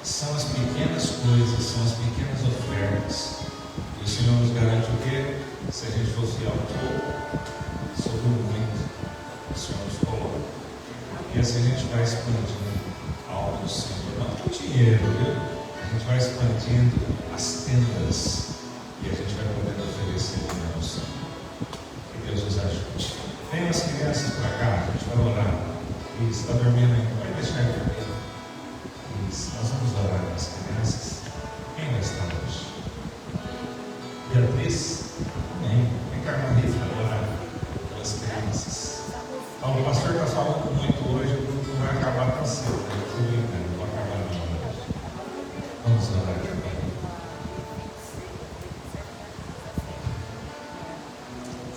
São as pequenas coisas, são as pequenas ofertas. E o Senhor nos garante o quê? Se a gente for fiel pouco, sobre o muito, o Senhor nos coloca. E assim a gente vai expandindo a obra do Senhor. Não com dinheiro, viu? A gente vai expandindo as tendas e a gente vai poder oferecer ao Senhor. Que Deus nos ajude. Venham as crianças para cá, a gente vai orar. Isso, está dormindo ainda? Vai deixar ele dormir. Isso, nós vamos orar com as crianças. Quem vai estar hoje? Beatriz? Amém. Vem cá, Marisa, orar pelas crianças. O pastor está falando muito hoje, o grupo não vai acabar tão cedo. Eu estou brincando, não vai acabar não. Vamos orar aqui.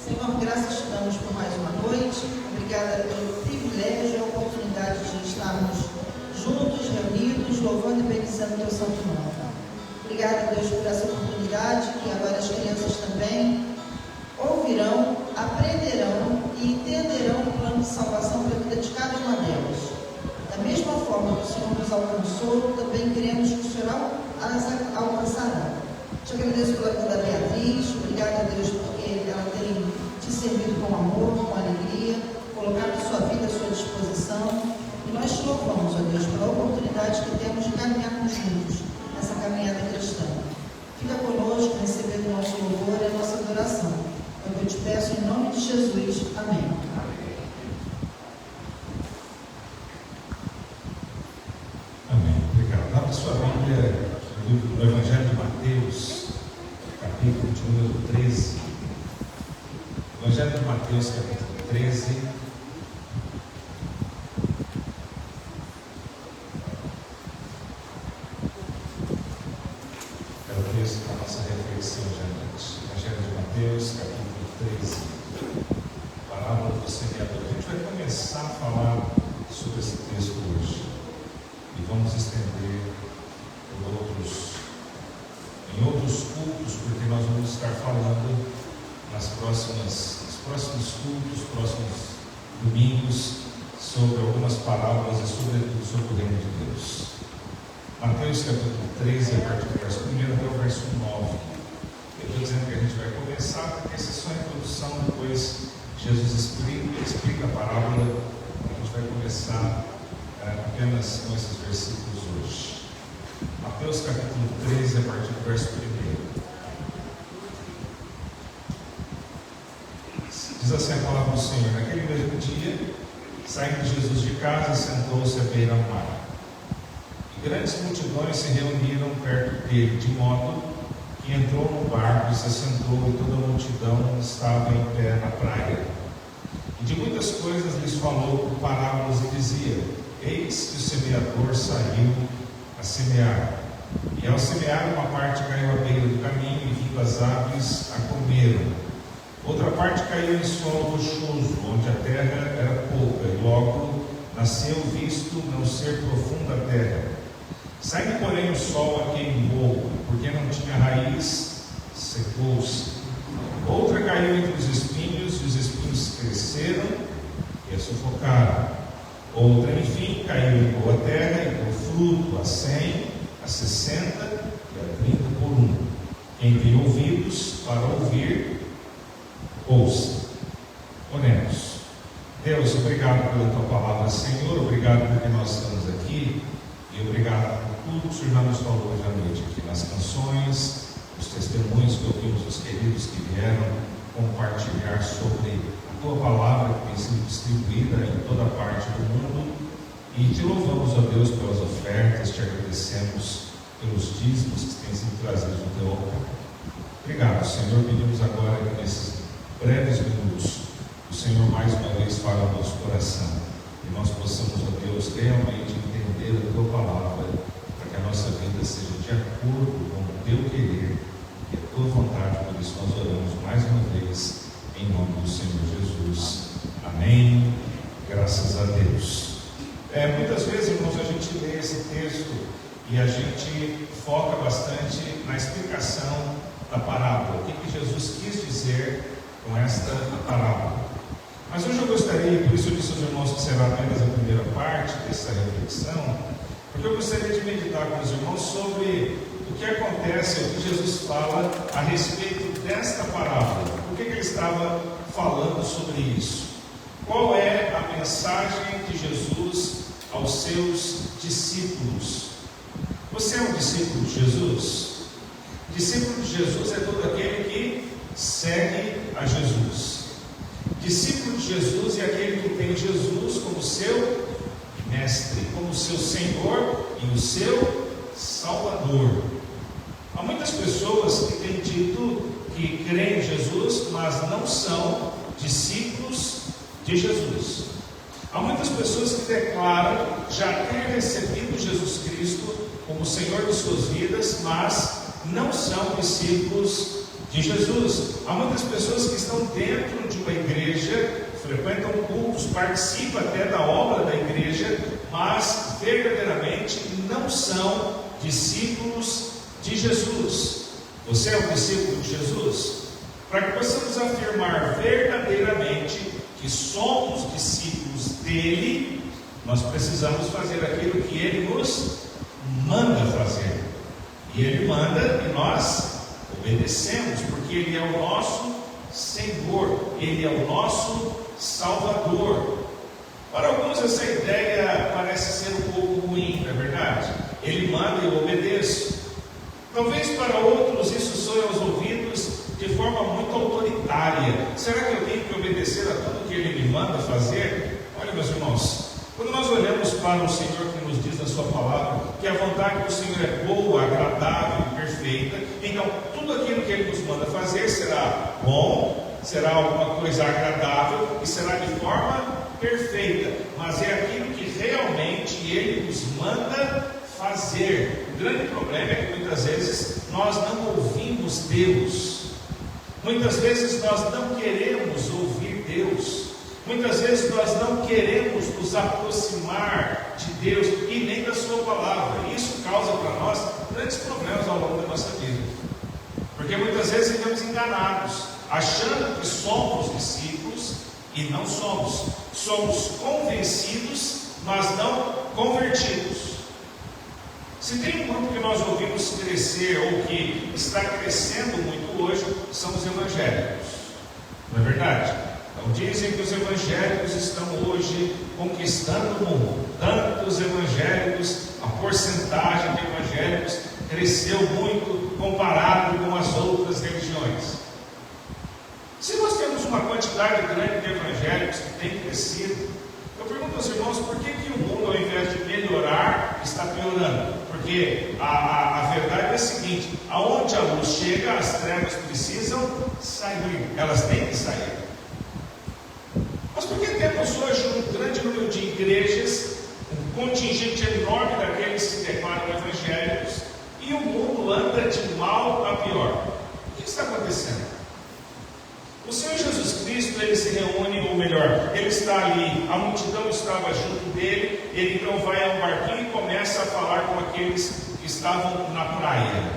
Senhor, graças te damos por mais uma noite. Obrigada pelo privilégio e a oportunidade de estarmos juntos, reunidos, louvando e bendizendo o teu santo nome. Obrigada, Deus, por essa oportunidade, que agora as crianças também ouvirão, aprenderão e entenderão o plano de salvação para a vida de cada uma delas. Da mesma forma que o Senhor nos alcançou, também queremos que o Senhor as alcançará. Te agradeço pela vida da Beatriz. Obrigada, Deus, porque ela tem te servido com amor, com alegria, colocado sua vida à sua disposição. E nós te louvamos, ó Deus, pela oportunidade que temos de caminharmos juntos nessa caminhada cristã. Fica conosco, recebendo o nosso louvor e a nossa adoração. É o que eu te peço em nome de Jesus. Amém. Amém. Obrigado. Abra sua Bíblia no Evangelho de Mateus, capítulo de número 13. Evangelho de Mateus, capítulo 13. É o texto da nossa reflexão de noite. Evangelho de Mateus, capítulo 13. Parábola do semeador. A gente vai começar a falar sobre esse texto hoje. E vamos estender em outros cultos, porque nós vamos estar falando nos próximos cultos, próximos domingos, sobre algumas parábolas e sobretudo sobre o reino de Deus. Mateus capítulo 13, a partir do verso 1 até o verso 9. Eu estou dizendo que a gente vai começar, porque essa é só a introdução, depois Jesus explica a parábola. A gente vai começar apenas com esses versículos hoje. Mateus capítulo 13, a partir do verso 1. Diz assim a palavra do Senhor: naquele mesmo dia, saindo Jesus de casa, sentou-se à beira-mar. E grandes multidões se reuniram perto dele, de modo que entrou no barco e se assentou, e toda a multidão estava em pé na praia. E de muitas coisas lhes falou por parábolas e dizia: eis que o semeador saiu a semear. E ao semear, uma parte caiu à beira do caminho, e vindo as aves a comeram. Outra parte caiu em solo rochoso, onde a terra era pouca, e logo nasceu visto não ser profunda a terra. Saindo, porém, o sol a queimou, porque não tinha raiz, secou-se. Outra caiu entre os espinhos, e os espinhos cresceram e a sufocaram. Outra, enfim, caiu em boa terra e deu fruto a 100, a 60 e a 30 por um. Quem tem ouvidos para ouvir, ouça. Oremos. Deus, obrigado pela tua palavra, Senhor. Obrigado porque nós estamos aqui. E obrigado por tudo que o Senhor nos falou hoje à noite aqui nas canções, os testemunhos que ouvimos, os queridos que vieram compartilhar sobre a tua palavra que tem sido distribuída em toda parte do mundo. E te louvamos, ó Deus, pelas ofertas, te agradecemos pelos dízimos que têm sido trazidos no teu altar. Obrigado, Senhor. Pedimos agora que nesses breves minutos o Senhor mais uma vez fale ao nosso coração e nós possamos, ó Deus, realmente entender a tua palavra, para que a nossa vida seja de acordo com o teu querer e a tua vontade. Por isso nós oramos mais uma vez em nome do Senhor Jesus. Amém. Graças a Deus. Muitas vezes, irmãos, a gente lê esse texto e a gente foca bastante na explicação da parábola, o que Jesus quis dizer com esta parábola. Mas hoje eu gostaria, por isso eu disse aos irmãos que será apenas a primeira parte dessa reflexão, porque eu gostaria de meditar com os irmãos sobre o que acontece, o que Jesus fala a respeito desta parábola. Por que ele estava falando sobre isso? Qual é a mensagem de Jesus aos seus discípulos? Você é um discípulo de Jesus? Discípulo de Jesus é todo aquele que segue a Jesus. Discípulo de Jesus é aquele que tem Jesus como seu mestre, como seu Senhor e o seu Salvador. Há muitas pessoas que têm dito que creem em Jesus, mas não são discípulos de Jesus. Há muitas pessoas que declaram já ter recebido Jesus Cristo como Senhor de suas vidas, mas não são discípulos de Jesus. Há muitas pessoas que estão dentro de uma igreja, frequentam cultos, participam até da obra da igreja, mas verdadeiramente não são discípulos de Jesus. Você é um discípulo de Jesus? Para que possamos afirmar verdadeiramente que somos discípulos dele, nós precisamos fazer aquilo que ele nos manda fazer. E ele manda e nós obedecemos, porque ele é o nosso Senhor, ele é o nosso Salvador. Para alguns essa ideia parece ser um pouco ruim, não é verdade? Ele manda e eu obedeço. Talvez para outros isso soe aos ouvidos de forma muito autoritária. Será que eu tenho que obedecer a tudo que ele me manda fazer? Olha, meus irmãos, quando nós olhamos para o Senhor que nos diz na sua palavra que a vontade do Senhor é boa, agradável e perfeita, então tudo aquilo que ele nos manda fazer será bom, será alguma coisa agradável e será de forma perfeita, mas é aquilo que realmente ele nos manda fazer. O grande problema é que muitas vezes nós não ouvimos Deus, muitas vezes nós não queremos ouvir Deus, muitas vezes nós não queremos nos aproximar de Deus e nem da sua palavra. Isso causa para nós grandes problemas ao longo da nossa vida, porque muitas vezes ficamos enganados, achando que somos discípulos e não somos. Somos convencidos, mas não convertidos. Se tem um grupo que nós ouvimos crescer ou que está crescendo muito hoje, são os evangélicos, não é verdade? Então dizem que os evangélicos estão hoje conquistando o mundo. Tantos evangélicos, a porcentagem de evangélicos cresceu muito comparado com as outras religiões. Se nós temos uma quantidade grande de evangélicos que tem crescido, eu pergunto aos irmãos, por que o mundo, ao invés de melhorar, está piorando? Porque a verdade é a seguinte: aonde a luz chega, as trevas precisam sair, elas têm que sair. Mas por que temos hoje um grande número de igrejas, um contingente enorme daqueles que se declaram evangélicos, e o mundo anda de mal a pior? O que está acontecendo? O O Senhor Jesus Cristo, ele se reúne, ou melhor, ele está ali, a multidão estava junto dele, ele então vai ao barquinho e começa a falar com aqueles que estavam na praia.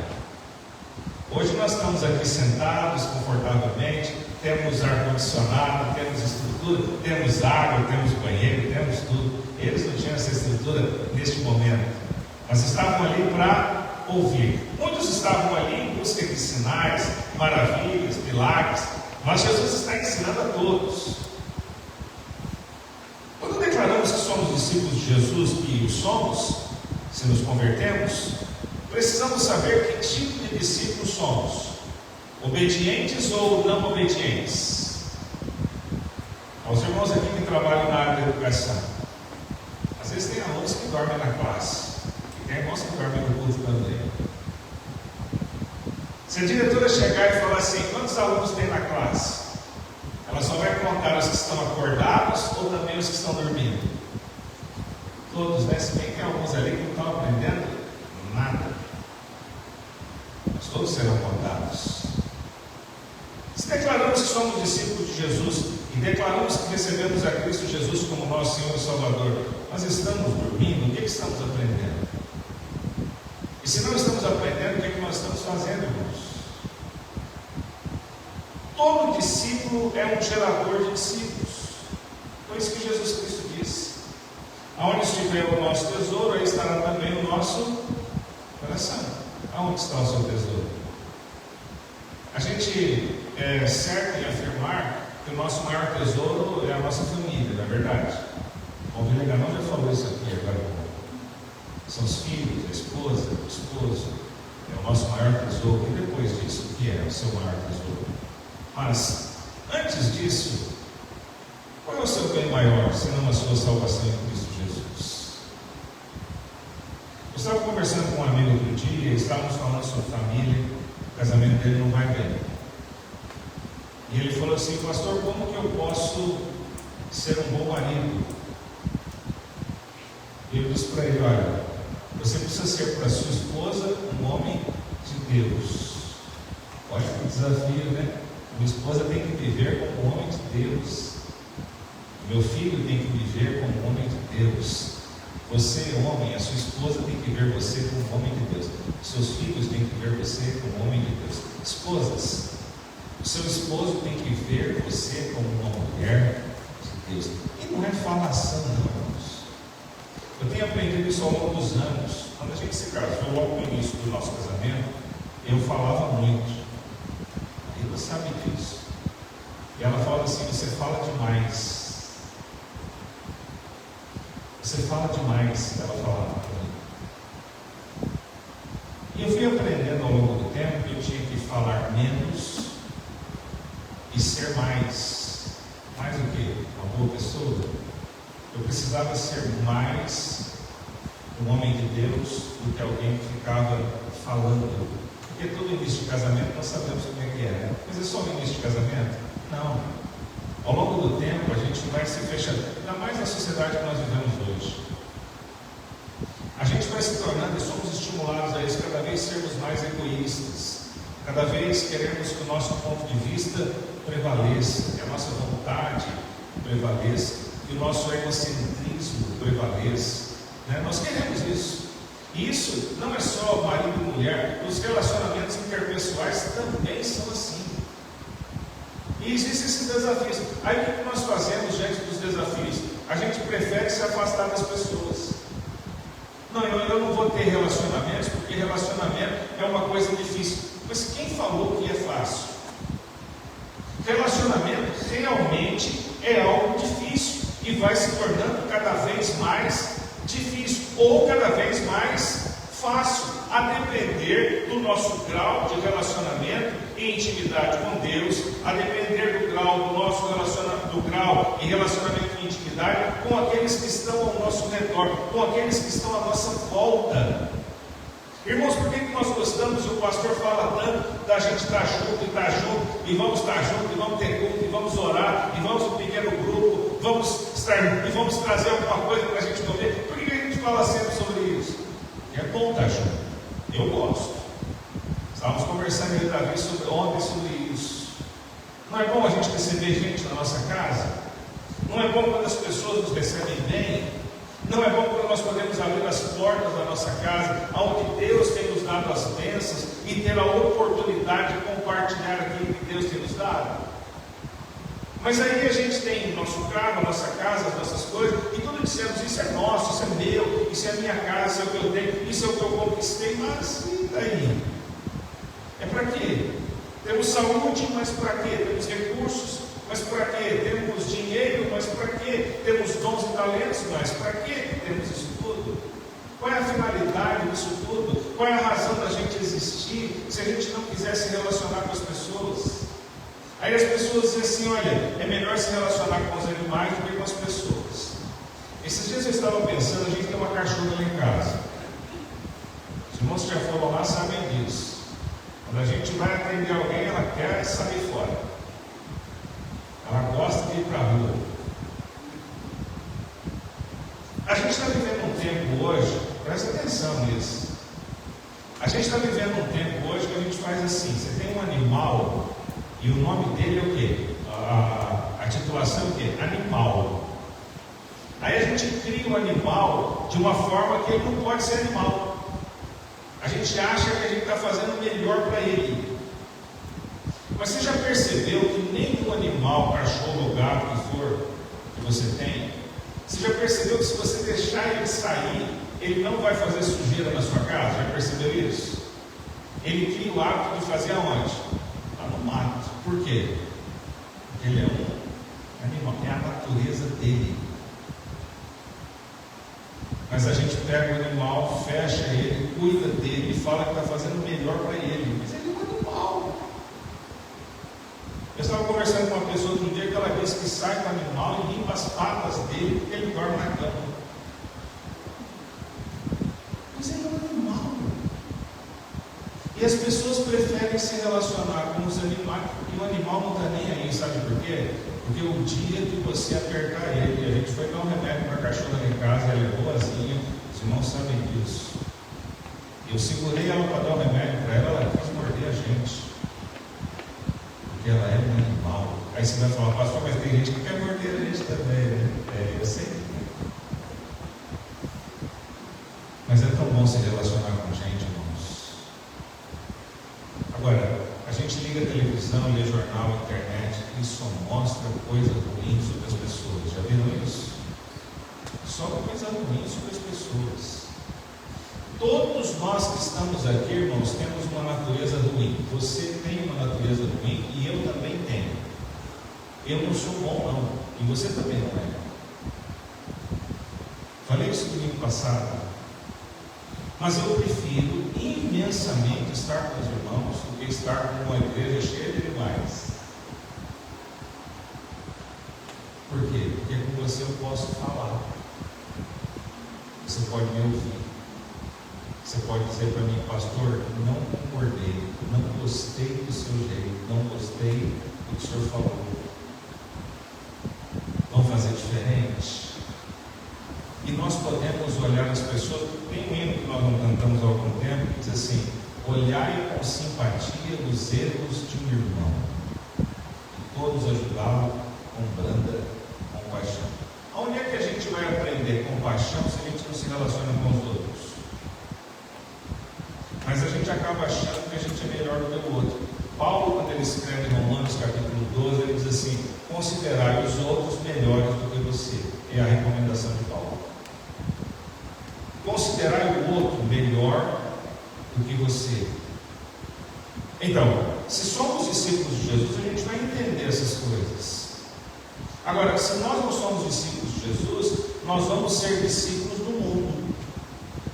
Hoje nós estamos aqui sentados confortavelmente, temos ar-condicionado, temos estrutura, temos água, temos banheiro, temos tudo. Eles não tinham essa estrutura neste momento, mas estavam ali para ouvir. Muitos estavam ali em busca de sinais, maravilhas, milagres, mas Jesus está ensinando a todos. Quando declaramos que somos discípulos de Jesus, e o somos, se nos convertemos, precisamos saber que tipo de discípulos somos: obedientes ou não obedientes? Aos irmãos aqui que trabalham na área da educação, às vezes tem alunos que dormem na classe, e tem irmãos que dormem no culto também. Se a diretora chegar e falar assim: quantos alunos tem na classe? Ela só vai contar os que estão acordados ou também os que estão dormindo? Todos, né? Se bem que tem alguns ali que não estão aprendendo nada. Mas todos serão contados. Se declaramos que somos discípulos de Jesus e declaramos que recebemos a Cristo Jesus como nosso Senhor e Salvador, nós estamos dormindo? O que estamos aprendendo? E se não estamos aprendendo, o que nós estamos fazendo, irmãos? Todo discípulo é um gerador de discípulos. Foi isso que Jesus Cristo disse: aonde estiver o nosso tesouro, aí estará também o nosso coração. Aonde está o seu tesouro? A gente é certo em afirmar que o nosso maior tesouro é a nossa família, não é verdade? O Alvino não já falou isso aqui agora. São os filhos, a esposa, o esposo. É o nosso maior tesouro. E depois disso, o que é o seu maior tesouro? Mas, antes disso, qual é o seu bem maior, senão a sua salvação em Cristo Jesus? Eu estava conversando com um amigo outro dia, estávamos falando sobre família, o casamento dele não vai bem. E ele falou assim: pastor, como que eu posso ser um bom marido? E eu disse para ele: olha, você precisa ser para sua esposa um homem de Deus. Olha que desafio, né? Minha esposa tem que viver como um homem de Deus. Meu filho tem que viver como um homem de Deus. Você, homem, a sua esposa tem que ver você como um homem de Deus. Seus filhos têm que ver você como um homem de Deus. Esposas, o seu esposo tem que ver você como uma mulher de Deus. E não é falação, não, irmãos. Eu tenho aprendido isso ao longo dos anos. Quando a gente se casou, logo no início do nosso casamento, eu falava muito. Ela sabe disso. E ela fala assim: você fala demais. Você fala demais. Ela falava para mim. E eu fui aprendendo ao longo do tempo que eu tinha que falar menos e ser mais. Mais o quê? Uma boa pessoa. Eu precisava ser mais um homem de Deus do que alguém que ficava falando. Porque todo início de casamento nós sabemos como é que é. Mas é só no início de casamento? Não. Ao longo do tempo a gente vai se fechando, ainda mais na sociedade que nós vivemos hoje. A gente vai se tornando e somos estimulados a isso, cada vez sermos mais egoístas. Cada vez queremos que o nosso ponto de vista prevaleça, que a nossa vontade prevaleça, que o nosso egocentrismo prevaleça. Né? Nós queremos isso. E isso não é só marido e mulher, os relacionamentos interpessoais também são assim. E existem esses desafios. Aí o que nós fazemos diante dos desafios? A gente prefere se afastar das pessoas. Não, eu não vou ter relacionamentos, porque relacionamento é uma coisa difícil. Mas quem falou que é fácil? Relacionamento realmente é algo difícil e vai se tornando cada vez mais difícil ou cada vez mais fácil, a depender do nosso grau de relacionamento e intimidade com Deus, a depender do grau do nosso grau e relacionamento e intimidade com aqueles que estão ao nosso redor, com aqueles que estão à nossa volta. Irmãos, por que nós gostamos e o pastor fala tanto da gente estar junto e vamos estar junto, e vamos ter culto, e vamos orar, e vamos no pequeno grupo, e vamos trazer alguma coisa para a gente comer? Por que a gente fala sempre sobre isso? É bom estar junto. Eu gosto. Estávamos conversando ontem sobre isso. Não é bom a gente receber gente na nossa casa? Não é bom quando as pessoas nos recebem bem? Não é bom quando nós podemos abrir as portas da nossa casa, onde Deus tem nos dado as bênçãos, e ter a oportunidade de compartilhar aquilo que Deus tem nos dado? Mas aí a gente tem o nosso carro, a nossa casa, as nossas coisas, e tudo dizemos, isso é nosso, isso é meu, isso é minha casa, isso é o que eu tenho, isso é o que eu conquistei, mas e daí? É para quê? Temos saúde, mas para quê? Temos recursos, mas para quê? Temos dinheiro, mas para quê? Temos dons e talentos, mas para quê temos isso tudo? Qual é a finalidade disso tudo? Qual é a razão da gente existir se a gente não quiser se relacionar com as pessoas? Aí as pessoas dizem assim, olha, é melhor se relacionar com os animais do que com as pessoas. Esses dias eu estava pensando, a gente tem uma cachorra lá em casa. Os irmãos que já foram lá sabem disso. Quando a gente vai atender alguém, ela quer sair fora. Ela gosta de ir para a rua. A gente está vivendo um tempo hoje, presta atenção nisso. A gente está vivendo um tempo hoje que a gente faz assim, você tem um animal e o nome dele é o quê? A titulação é o quê? Animal. Aí a gente cria o animal de uma forma que ele não pode ser animal. A gente acha que a gente está fazendo o melhor para ele. Mas você já percebeu que nem o animal, cachorro ou gato que for, que você tem, você já percebeu que se você deixar ele sair, ele não vai fazer sujeira na sua casa? Já percebeu isso? Ele cria o hábito de fazer aonde? Lá no mato. Por quê? Porque ele é um animal, é a natureza dele. Mas a gente pega o animal, fecha ele, cuida dele e fala que está fazendo o melhor para ele. Mas ele é um animal. Eu estava conversando com uma pessoa outro dia que ela disse que sai com o animal e limpa as patas dele porque ele dorme na cama. Mas ele é um animal. E as pessoas preferem se relacionar com os animais, porque o animal não está nem aí, sabe por quê? Porque o dia que você apertar ele, a gente foi dar um remédio para a cachorra lá em casa, ela é boazinha, os irmãos sabem disso. Eu segurei ela para dar o remédio para ela, ela quis morder a gente. Porque ela é um animal. Aí você vai falar, pastor, mas tem gente que quer morder a gente também, né? É, eu sei. Mas é tão bom se relacionar com gente, irmãos. Agora, a gente liga a televisão, lê jornal, internet, e só mostra coisa ruim sobre as pessoas. Já viram isso? Só coisa ruim sobre as pessoas. Todos nós que estamos aqui, irmãos, temos uma natureza ruim. Você tem uma natureza ruim e eu também tenho. Eu não sou bom, não. E você também não é. Falei isso domingo passado. Mas eu prefiro imensamente estar com os irmãos do que estar com uma igreja cheia de animais. Por quê? Porque com você eu posso falar. Você pode me ouvir. Você pode dizer para mim, pastor, não concordei, não gostei do seu jeito, não gostei do que o senhor falou. Vamos fazer diferente? E nós podemos olhar as pessoas, tem um hino que nós não cantamos há algum tempo, que diz assim, olhai com simpatia os erros de um irmão, e todos ajudá-lo com branda compaixão. Onde é que a gente vai aprender compaixão se a gente não se relaciona com os outros? Mas a gente acaba achando que a gente é melhor do que o outro. Paulo, quando ele escreve em Romanos capítulo 12, ele diz assim, considerai os outros melhores do que você. É a recomendação de Paulo. Considerai o outro melhor do que você. Então, se somos discípulos de Jesus, a gente vai entender essas coisas. Agora, se nós não somos discípulos de Jesus, nós vamos ser discípulos do mundo.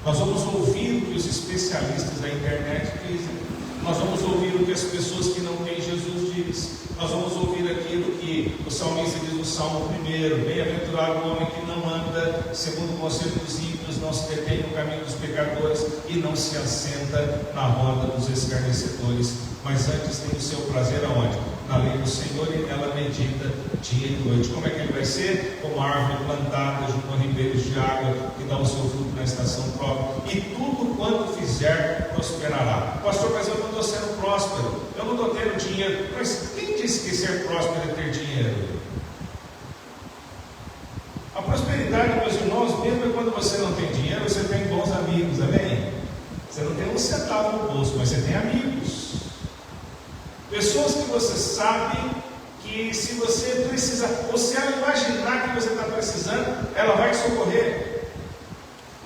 Nós vamos ouvir o que os especialistas da internet dizem. Nós vamos ouvir o que as pessoas que não têm Jesus dizem. Nós vamos ouvir aquilo que o salmista diz no Salmo 1, bem-aventurado o homem que não anda segundo o conselho dos ímpios, não se detém no caminho dos pecadores e não se assenta na roda dos escarnecedores, mas antes tem o seu prazer aonde? na lei do Senhor e nela medita dia e noite. Como é que ele vai ser? Como árvore plantada junto a ribeiros de água, que dá o seu fruto na estação própria, e tudo quanto fizer prosperará. Pastor, mas eu não estou sendo próspero, eu não estou tendo dinheiro. Mas quem disse que ser próspero é ter dinheiro? A prosperidade, meus irmãos, mesmo é quando você não tem dinheiro, você tem bons amigos, amém? Você não tem um centavo no bolso, mas você tem amigos. Pessoas que você sabe que se você precisar, ou se ela imaginar que você está precisando, ela vai te socorrer.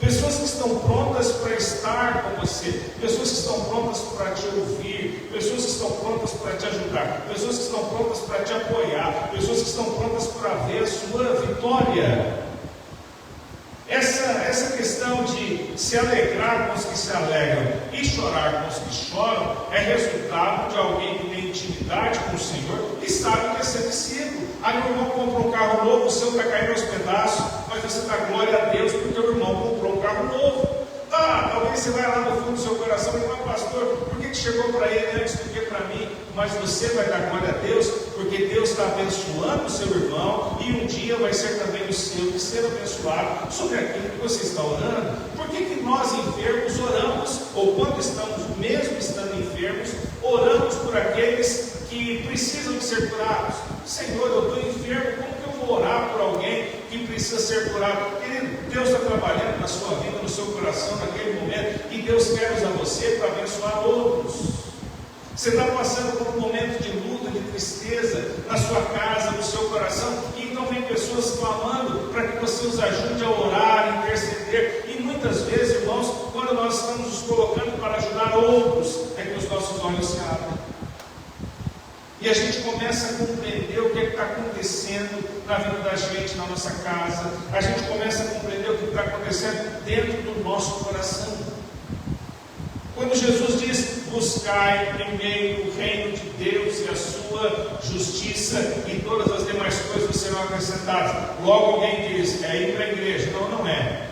Pessoas que estão prontas para estar com você, pessoas que estão prontas para te ouvir, pessoas que estão prontas para te ajudar, pessoas que estão prontas para te apoiar, pessoas que estão prontas para ver a sua vitória. Essa questão de se alegrar com os que se alegram e chorar com os que choram é resultado de alguém que tem intimidade com o Senhor e sabe que é ser discípulo. Aí o irmão comprou um carro novo, o seu está caindo aos pedaços, mas você dá glória a Deus porque o irmão comprou um carro novo. Talvez você vai lá no fundo do seu coração e fala, pastor, por que chegou para ele antes do que para mim? Mas você vai dar glória a Deus, porque Deus está abençoando o seu irmão, e um dia vai ser também o seu que ser abençoado sobre aquilo que você está orando. Por que nós enfermos oramos, ou quando estamos, mesmo estando enfermos, oramos por aqueles que precisam de ser curados? Senhor, eu estou enfermo, como que eu vou orar por alguém que precisa ser curado? Querido, Deus está trabalhando na sua vida, no seu coração, naquele momento, e Deus quer usar você para abençoar outros. Você está passando por um momento de luta, de tristeza, na sua casa, no seu coração, e então vem pessoas clamando para que você os ajude a orar, interceder, e muitas vezes, irmãos, quando nós estamos nos colocando para ajudar outros, é que os nossos olhos se abrem. E a gente começa a compreender o que está acontecendo na vida da gente, na nossa casa. A gente começa a compreender o que está acontecendo dentro do nosso coração. Quando Jesus diz, buscai primeiro o reino de Deus e a sua justiça, e todas as demais coisas serão acrescentadas. Logo alguém diz, é ir para a igreja. Não, não é.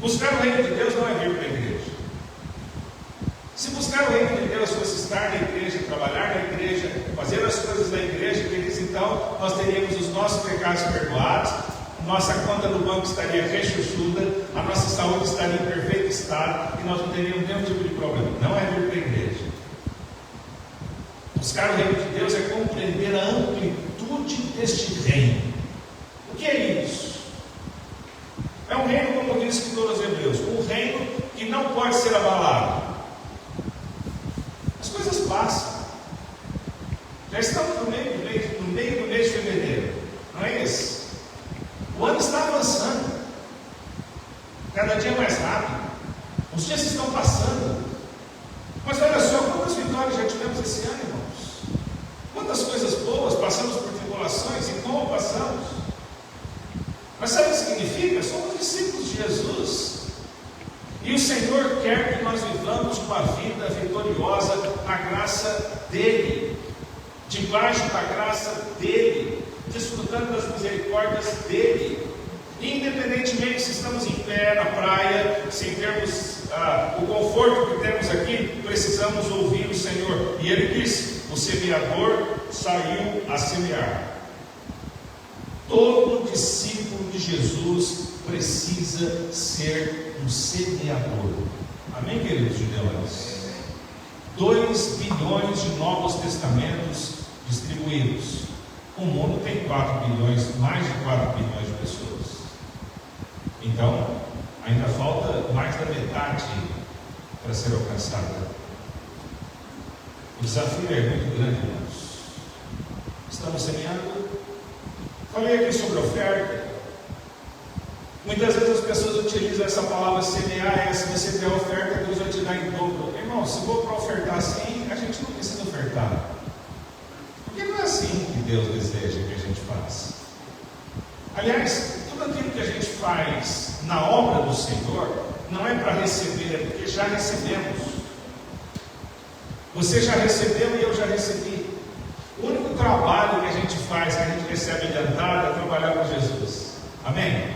Buscar o reino de Deus não é vir para a igreja. Se buscar o reino de Deus fosse estar na igreja, trabalhar na igreja, fazer as coisas da igreja, queridos, então nós teríamos os nossos pecados perdoados, nossa conta no banco estaria rechuchuda, a nossa saúde estaria em perfeito estado e nós não teríamos nenhum tipo de problema. Não é vir para a igreja. Buscar o reino de Deus é compreender a amplitude deste reino. O que é isso? É um reino, como diz o escritor aos Hebreus, um reino que não pode ser abalado. As coisas passam. Já estamos no meio do mês de fevereiro, não é isso? O ano está avançando, cada dia mais rápido, os dias estão passando, mas olha só, quantas vitórias já tivemos esse ano, irmãos? Quantas coisas boas, passamos por tribulações, e como passamos? Mas sabe o que significa? Somos discípulos de Jesus, e o Senhor quer que nós vivamos uma vida vitoriosa na graça dEle, debaixo da graça dEle, desfrutando das misericórdias dEle, independentemente se estamos em pé na praia, sem termos o conforto que temos aqui, precisamos ouvir o Senhor. E Ele disse, o semeador saiu a semear. Todo discípulo de Jesus precisa ser um semeador. Amém, queridos judeus? 2 bilhões de Novos Testamentos distribuídos. O mundo tem 4 bilhões, mais de 4 bilhões de pessoas. Então, ainda falta mais da metade para ser alcançada. O desafio é muito grande, irmãos. Estamos semeando. Falei aqui sobre oferta. Muitas vezes as pessoas utilizam essa palavra semear, se você der oferta, Deus vai te dar em dobro. Irmão, se for para ofertar assim, a gente não precisa ofertar. Porque não é assim que Deus deseja que a gente faça. Aliás, tudo aquilo que a gente faz na obra do Senhor, não é para receber, é porque já recebemos. Você já recebeu e eu já recebi. O único trabalho que a gente faz, que a gente recebe adiantado, é trabalhar com Jesus. Amém?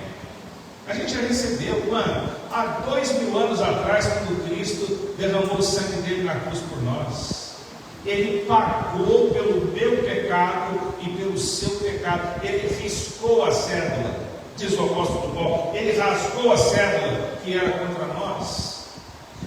A gente já recebeu, quando? Há 2000 anos atrás, quando Cristo derramou o sangue dele na cruz por nós. Ele pagou pelo meu pecado e pelo seu pecado. Ele riscou a cédula, diz o apóstolo Paulo. Ele rasgou a cédula que era contra nós.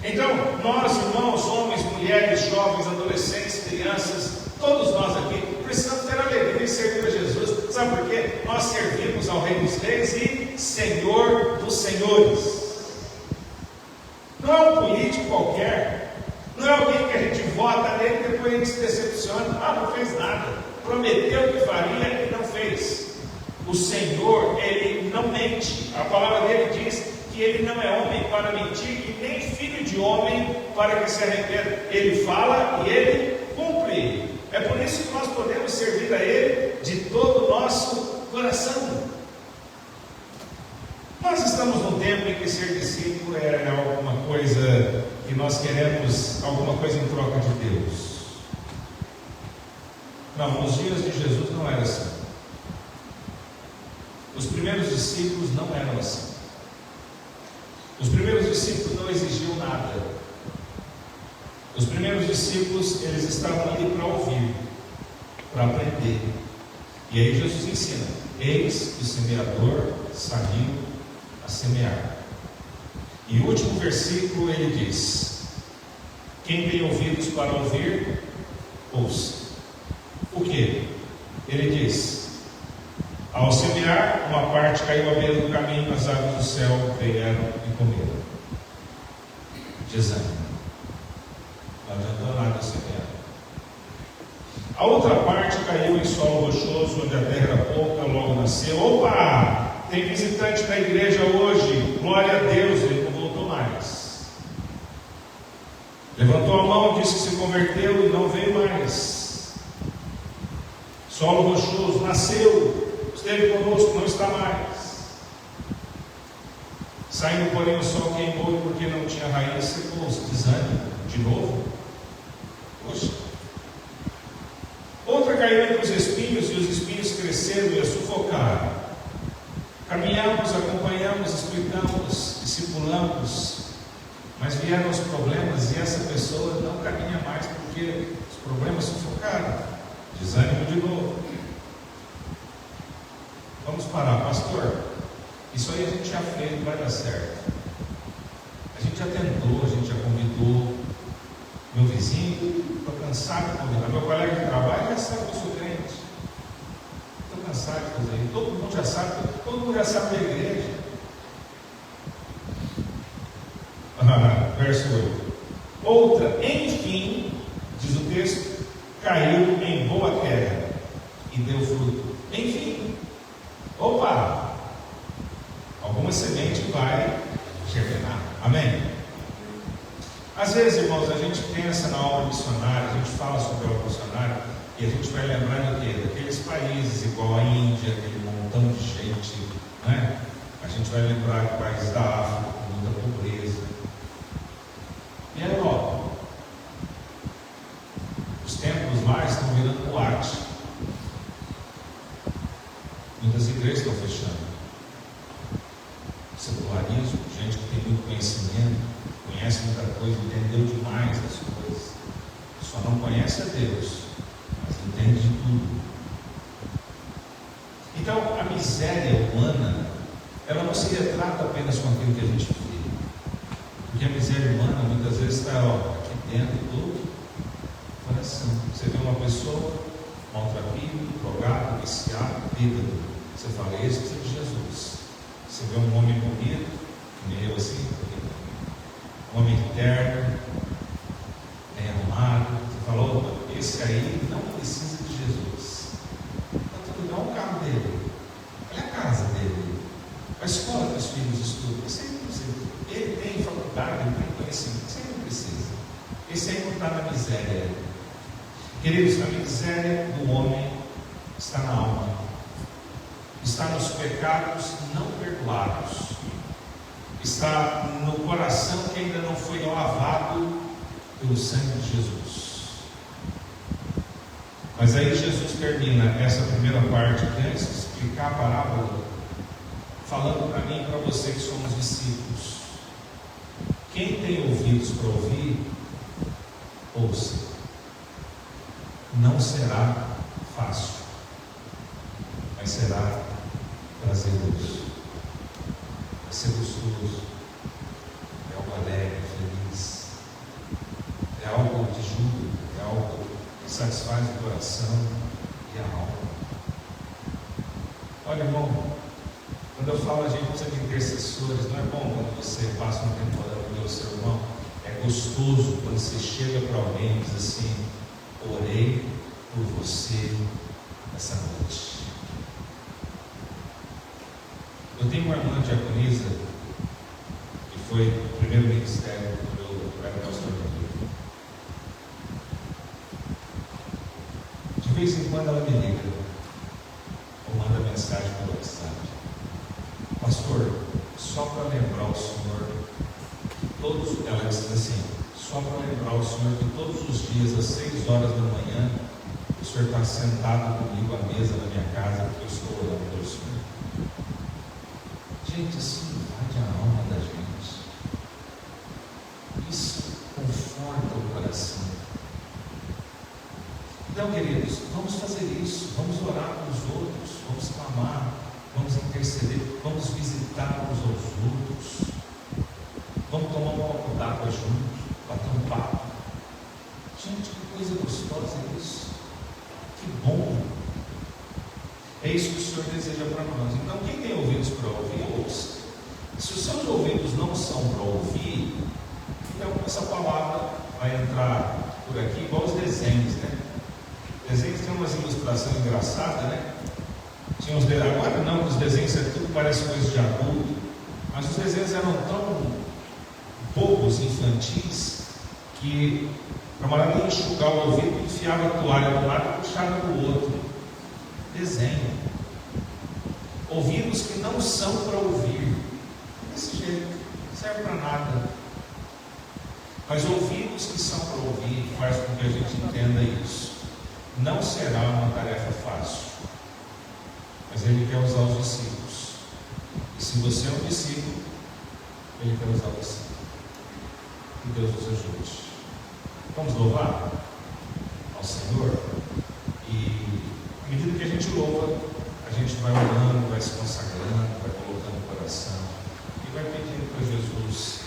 Então, nós, irmãos, homens, mulheres, jovens, adolescentes, crianças, todos nós aqui precisamos ter alegria em servir a Jesus. Sabe por quê? Nós servimos ao Rei dos Reis e Senhor dos Senhores. Não é um político qualquer, não é alguém que a gente vota nele e depois a gente se decepciona. Não fez nada, prometeu que faria e não fez. O Senhor, Ele não mente. A palavra dele diz que Ele não é homem para mentir e nem filho de homem para que se arrependa. Ele fala e Ele cumpre. É por isso que nós podemos servir a Ele de todo o nosso coração. Nós estamos num tempo em que ser discípulo é alguma coisa que nós queremos, alguma coisa em troca de Deus. Não, nos dias de Jesus não era assim. Os primeiros discípulos não eram assim. Os primeiros discípulos não exigiam nada. Os primeiros discípulos, eles estavam ali para ouvir, para aprender. E aí Jesus ensina: eis que o semeador saiu a semear. E o último versículo ele diz: quem tem ouvidos para ouvir, ouça. O que? Ele diz: ao semear, uma parte caiu à beira do caminho, as aves do céu vieram e comeram. Desânimo. Não adiantou nada semear. A outra parte caiu em solo rochoso, onde a terra era pouca, logo nasceu. Opa! Tem visitante na igreja hoje, glória a Deus, ele não voltou mais. Levantou a mão, disse que se converteu e não veio mais. Solo rochoso, nasceu, esteve conosco, não está mais. Saindo, porém, o sol queimou, e porque não tinha raiz, secou-se. Desânimo, de novo. Poxa. Outra caiu entre os espinhos, e os espinhos cresceram e a sufocaram. Caminhamos, acompanhamos, explicamos, discipulamos, mas vieram os problemas e essa pessoa não caminha mais porque os problemas sufocaram. Desânimo de novo. Vamos parar, pastor. Isso aí a gente já fez, não vai dar certo. A gente já tentou, a gente já convidou. Meu vizinho, estou cansado de convidar. Meu colega de trabalho já sabe que eu sou crente. Estou cansado de fazer isso. Todo mundo já sabe da igreja. Verso 8. Outra, enfim, diz o texto, caiu em boa terra e deu fruto. Enfim. Opa! Alguma semente vai germinar. Amém? Às vezes, irmãos, a gente pensa na obra missionária, a gente fala sobre a obra missionária e a gente vai lembrar do quê? Daqueles países igual a Índia, aquele montão de gente, né? A gente vai lembrar de países da África com muita pobreza. E a Europa? Os templos lá estão virando boate. Muitas igrejas estão fechando. Secularismo, gente que tem muito conhecimento, conhece muita coisa, entendeu demais as coisas. Só não conhece a Deus, mas entende de tudo. Então, a miséria humana, ela não se retrata apenas com aquilo que a gente vê. Porque a miséria humana, muitas vezes, está aqui dentro do coração. Você vê uma pessoa maltrapida, drogado, viciado, bêbado. Você fala, esse precisa de Jesus. Você vê um homem bonito, meio assim, um homem de terno, bem arrumado. Você fala, opa, esse aí não precisa de Jesus. Está tudo bem, olha o carro dele, olha a casa dele, a escola que os filhos estudam. Esse aí não precisa. Ele tem faculdade, ele tem conhecimento. Esse aí não precisa. Esse aí não está na miséria. Queridos, a miséria do homem está na alma, está nos pecados não perdoados, está no coração que ainda não foi lavado pelo sangue de Jesus. Mas aí Jesus termina essa primeira parte aqui, antes de explicar a parábola, falando para mim e para você que somos discípulos. Quem tem ouvidos para ouvir, ouça. não será fácil, mas será prazeroso, vai ser gostoso, é algo alegre, feliz, é algo de júbilo, é algo que satisfaz o coração e a alma. Olha, irmão, quando eu falo a gente precisa de intercessores, não é bom quando você passa um tempo orando pelo seu irmão? É gostoso quando você chega para alguém e diz assim: orei por você essa noite. Eu tenho uma irmã diaconisa que foi o primeiro ministério do pastor Rodrigo. De vez em quando ela me liga ou manda mensagem pelo WhatsApp: pastor, só para lembrar o senhor que todos, ela diz assim, só para lembrar o senhor que todos os dias às 6 horas da manhã o senhor está sentado comigo à mesa na minha casa porque eu estou orando pelo senhor. Gente, isso invade a alma da gente, isso conforta o coração. Então, queridos, vamos fazer isso, vamos orar pelos outros, vamos clamar, vamos interceder, vamos visitar uns aos outros, vamos tomar um copo d'água juntos, bater um papo. Gente, que coisa gostosa é isso, que bom. É isso que o Senhor deseja para nós. Então, quem tem ouvidos para ouvir, ouça. Se os seus ouvidos não são para ouvir, então essa palavra vai entrar por aqui igual os desenhos, né? Desenhos tem umas ilustrações engraçadas, né? Tinha uns desenhos, agora não, os desenhos tudo parece coisa de adulto, mas os desenhos eram tão bobos, infantis, que para maneira de enxugar o ouvido, enfiava a toalha de um lado e puxava do outro. Desenho. Ouvidos que não são para ouvir. Desse jeito, não serve para nada. Mas ouvidos que são para ouvir, faz com que a gente entenda isso. Não será uma tarefa fácil, mas Ele quer usar os discípulos. E se você é um discípulo, Ele quer usar você. Que Deus nos ajude. Vamos louvar ao Senhor. E à medida que a gente louva, a gente vai orando, vai se consagrando, vai colocando o coração e vai pedindo para Jesus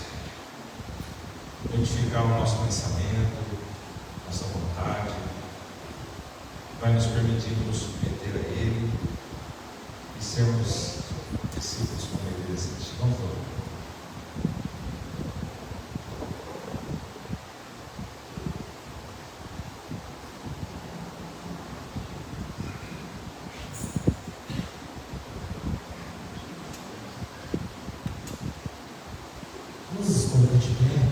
modificar o nosso pensamento, nossa vontade, vai nos permitir nos submeter a Ele e sermos discípulos como Ele deseja. Vamos lá. Vamos escolher de pé.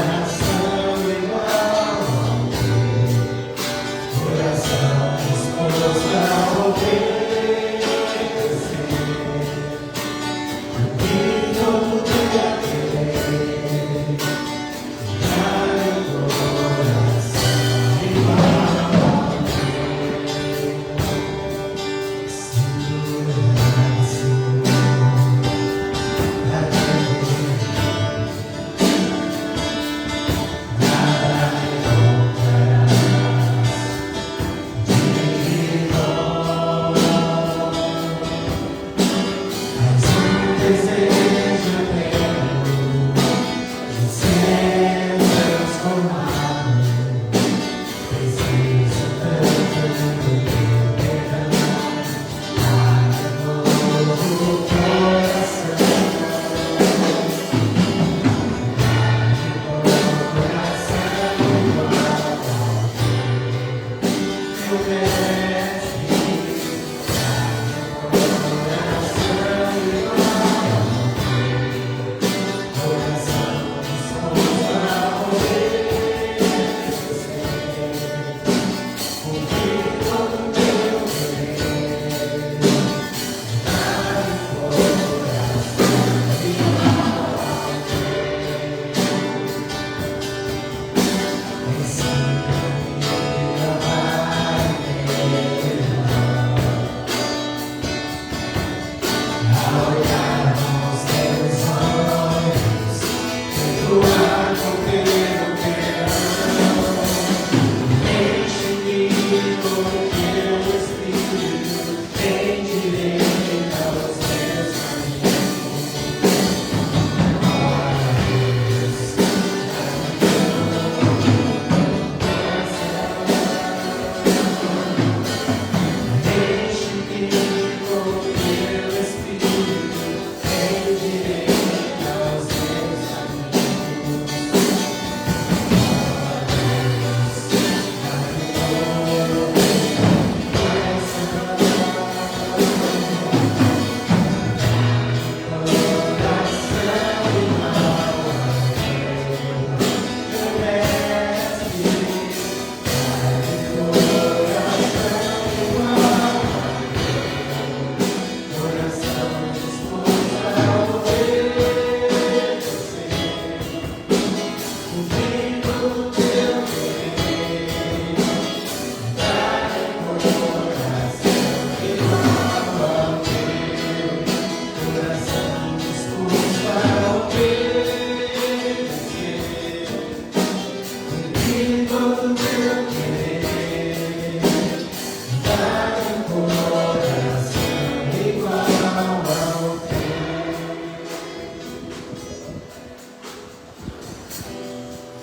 Coração igual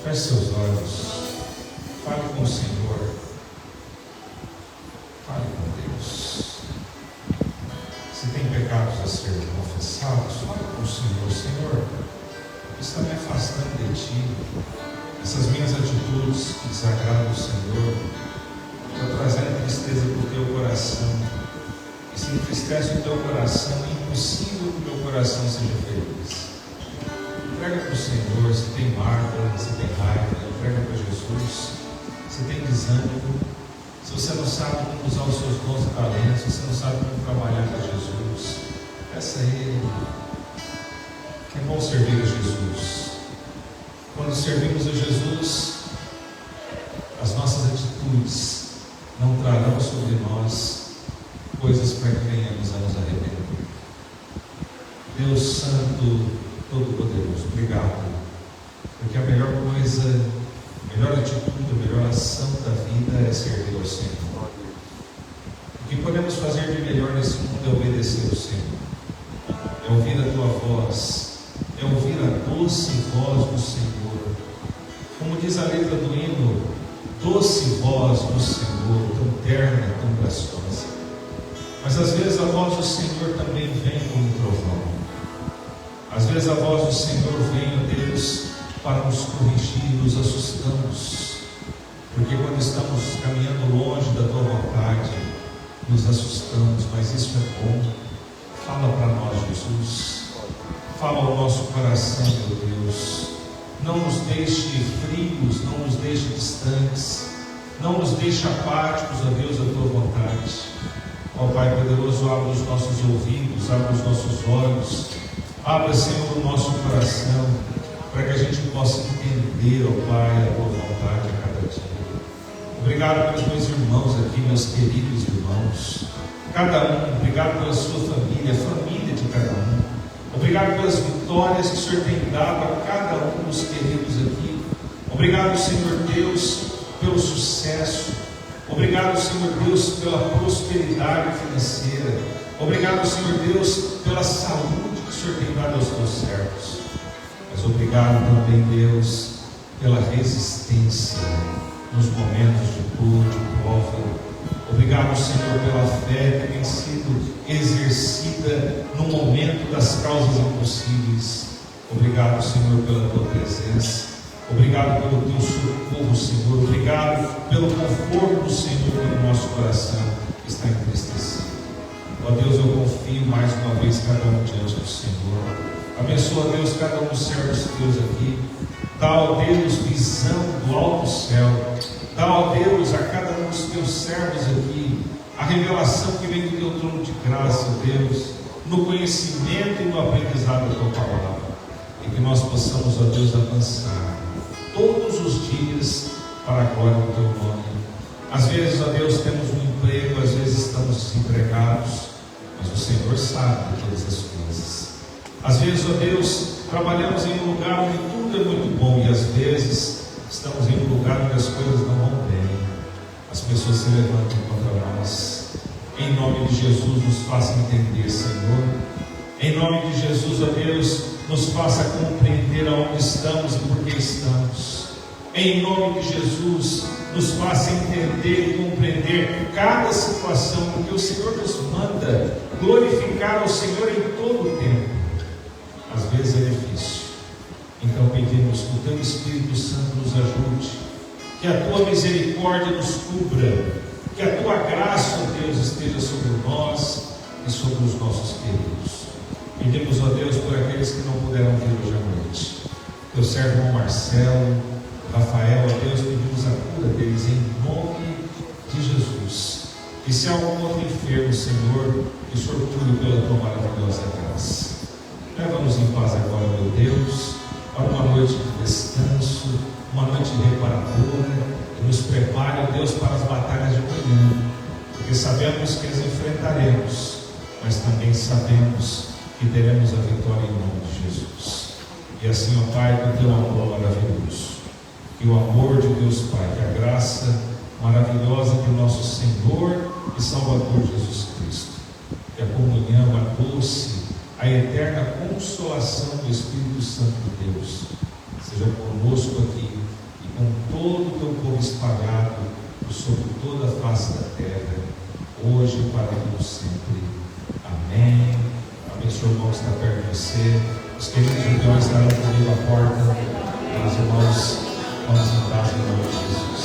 Feche seus olhos. Fale com o Senhor. Fale com Deus. Se tem pecados a ser confessados, fale com o Senhor. Senhor, está me afastando de Ti. Essas minhas atitudes que desagradam o Senhor estão trazendo tristeza para o Teu coração. E se entristece o Teu coração, é impossível que o Teu coração seja feliz. Entrega para o Senhor. Se tem mágoa, se tem raiva, entrega para Jesus. Se tem desânimo, se você não sabe como usar os seus dons e talentos, se você não sabe como trabalhar para Jesus, peça a Ele. É bom servir a Jesus. Quando servimos a Jesus, as nossas atitudes não trarão sobre nós coisas para que venhamos a nos arrepender. Deus Santo, Todo-Poderoso, obrigado, porque a melhor coisa, a melhor atitude, a melhor ação da vida é servir ao Senhor. O que podemos fazer de melhor nesse mundo é obedecer ao Senhor, é ouvir a Tua voz, é ouvir a doce voz do Senhor. Como diz a letra do hino, doce voz do Senhor, tão terna, tão graciosa. Mas às vezes a voz do Senhor também vem como um trovão. Às vezes a voz do Senhor vem, ó Deus, para nos corrigir, nos assustamos. Porque quando estamos caminhando longe da Tua vontade, nos assustamos, mas isso é bom. Fala para nós, Jesus. Fala ao nosso coração, meu Deus. Não nos deixe frios, não nos deixe distantes, não nos deixe apáticos, ó Deus, da Tua vontade. Ó Pai poderoso, abre os nossos ouvidos, abre os nossos olhos, abra, Senhor, o nosso coração, para que a gente possa entender, ó Pai, a Tua vontade a cada dia. Obrigado pelos meus irmãos aqui, meus queridos irmãos, cada um, obrigado pela sua família, a família de cada um. Obrigado pelas vitórias que o Senhor tem dado a cada um dos queridos aqui. Obrigado, Senhor Deus, pelo sucesso. Obrigado, Senhor Deus, pela prosperidade financeira. Obrigado, Senhor Deus, pela saúde que o Senhor tem dado aos teus servos. Mas obrigado também, Deus, pela resistência nos momentos de dor, de prova. Obrigado, Senhor, pela fé que tem sido exercida no momento das causas impossíveis. Obrigado, Senhor, pela tua presença. Obrigado pelo teu socorro, Senhor. Obrigado pelo conforto do Senhor no nosso coração que está entristecido. Ó Deus, eu confio mais uma vez cada um diante do Senhor. Abençoa, Deus, cada um dos servos teus aqui. Dá, ó Deus, visão do alto céu. Dá, ó Deus, a cada um dos teus servos aqui a revelação que vem do teu trono de graça, Deus, no conhecimento e no aprendizado da tua palavra. E que nós possamos, ó Deus, avançar todos os dias para a glória do teu nome. Às vezes, ó Deus, temos um emprego, às vezes estamos desempregados, mas o Senhor sabe de todas as coisas. Às vezes, ó Deus, trabalhamos em um lugar onde tudo é muito bom e às vezes estamos em um lugar onde as coisas não vão bem. As pessoas se levantam contra nós. Em nome de Jesus, nos faça entender, Senhor. Em nome de Jesus, ó Deus, nos faça compreender aonde estamos e por que estamos. Em nome de Jesus, nos faça entender e compreender cada situação, porque o Senhor nos manda glorificar ao Senhor em todo o tempo. Às vezes é difícil. Então pedimos que o teu Espírito Santo nos ajude, que a tua misericórdia nos cubra, que a tua graça, ó Deus, esteja sobre nós e sobre os nossos queridos. Pedimos, ó Deus, por aqueles que não puderam vir hoje à noite. Teu servo irmão Marcelo, Rafael, ó Deus, pedimos a cura deles em nome de Jesus. E se há algum outro enfermo, Senhor, que o Senhor cure pela tua maravilhosa graça. Leva-nos em paz agora, meu Deus, para uma noite de descanso, uma noite reparadora, que nos prepare, ó Deus, para as batalhas de manhã, porque sabemos que as enfrentaremos, mas também sabemos que teremos a vitória em nome de Jesus. E assim, ó Pai, com o teu amor maravilhoso, que o amor de Deus Pai, que a graça maravilhosa de nosso Senhor e Salvador Jesus Cristo, que a comunhão, a doce, a eterna consolação do Espírito Santo de Deus seja conosco aqui e com todo o teu povo espalhado sobre toda a face da terra, hoje e para todo sempre. Amém. Abençoe o irmão que está perto de você. Os queridos irmãos estarão comigo à porta. Os irmãos, vamos em paz em nome de Jesus.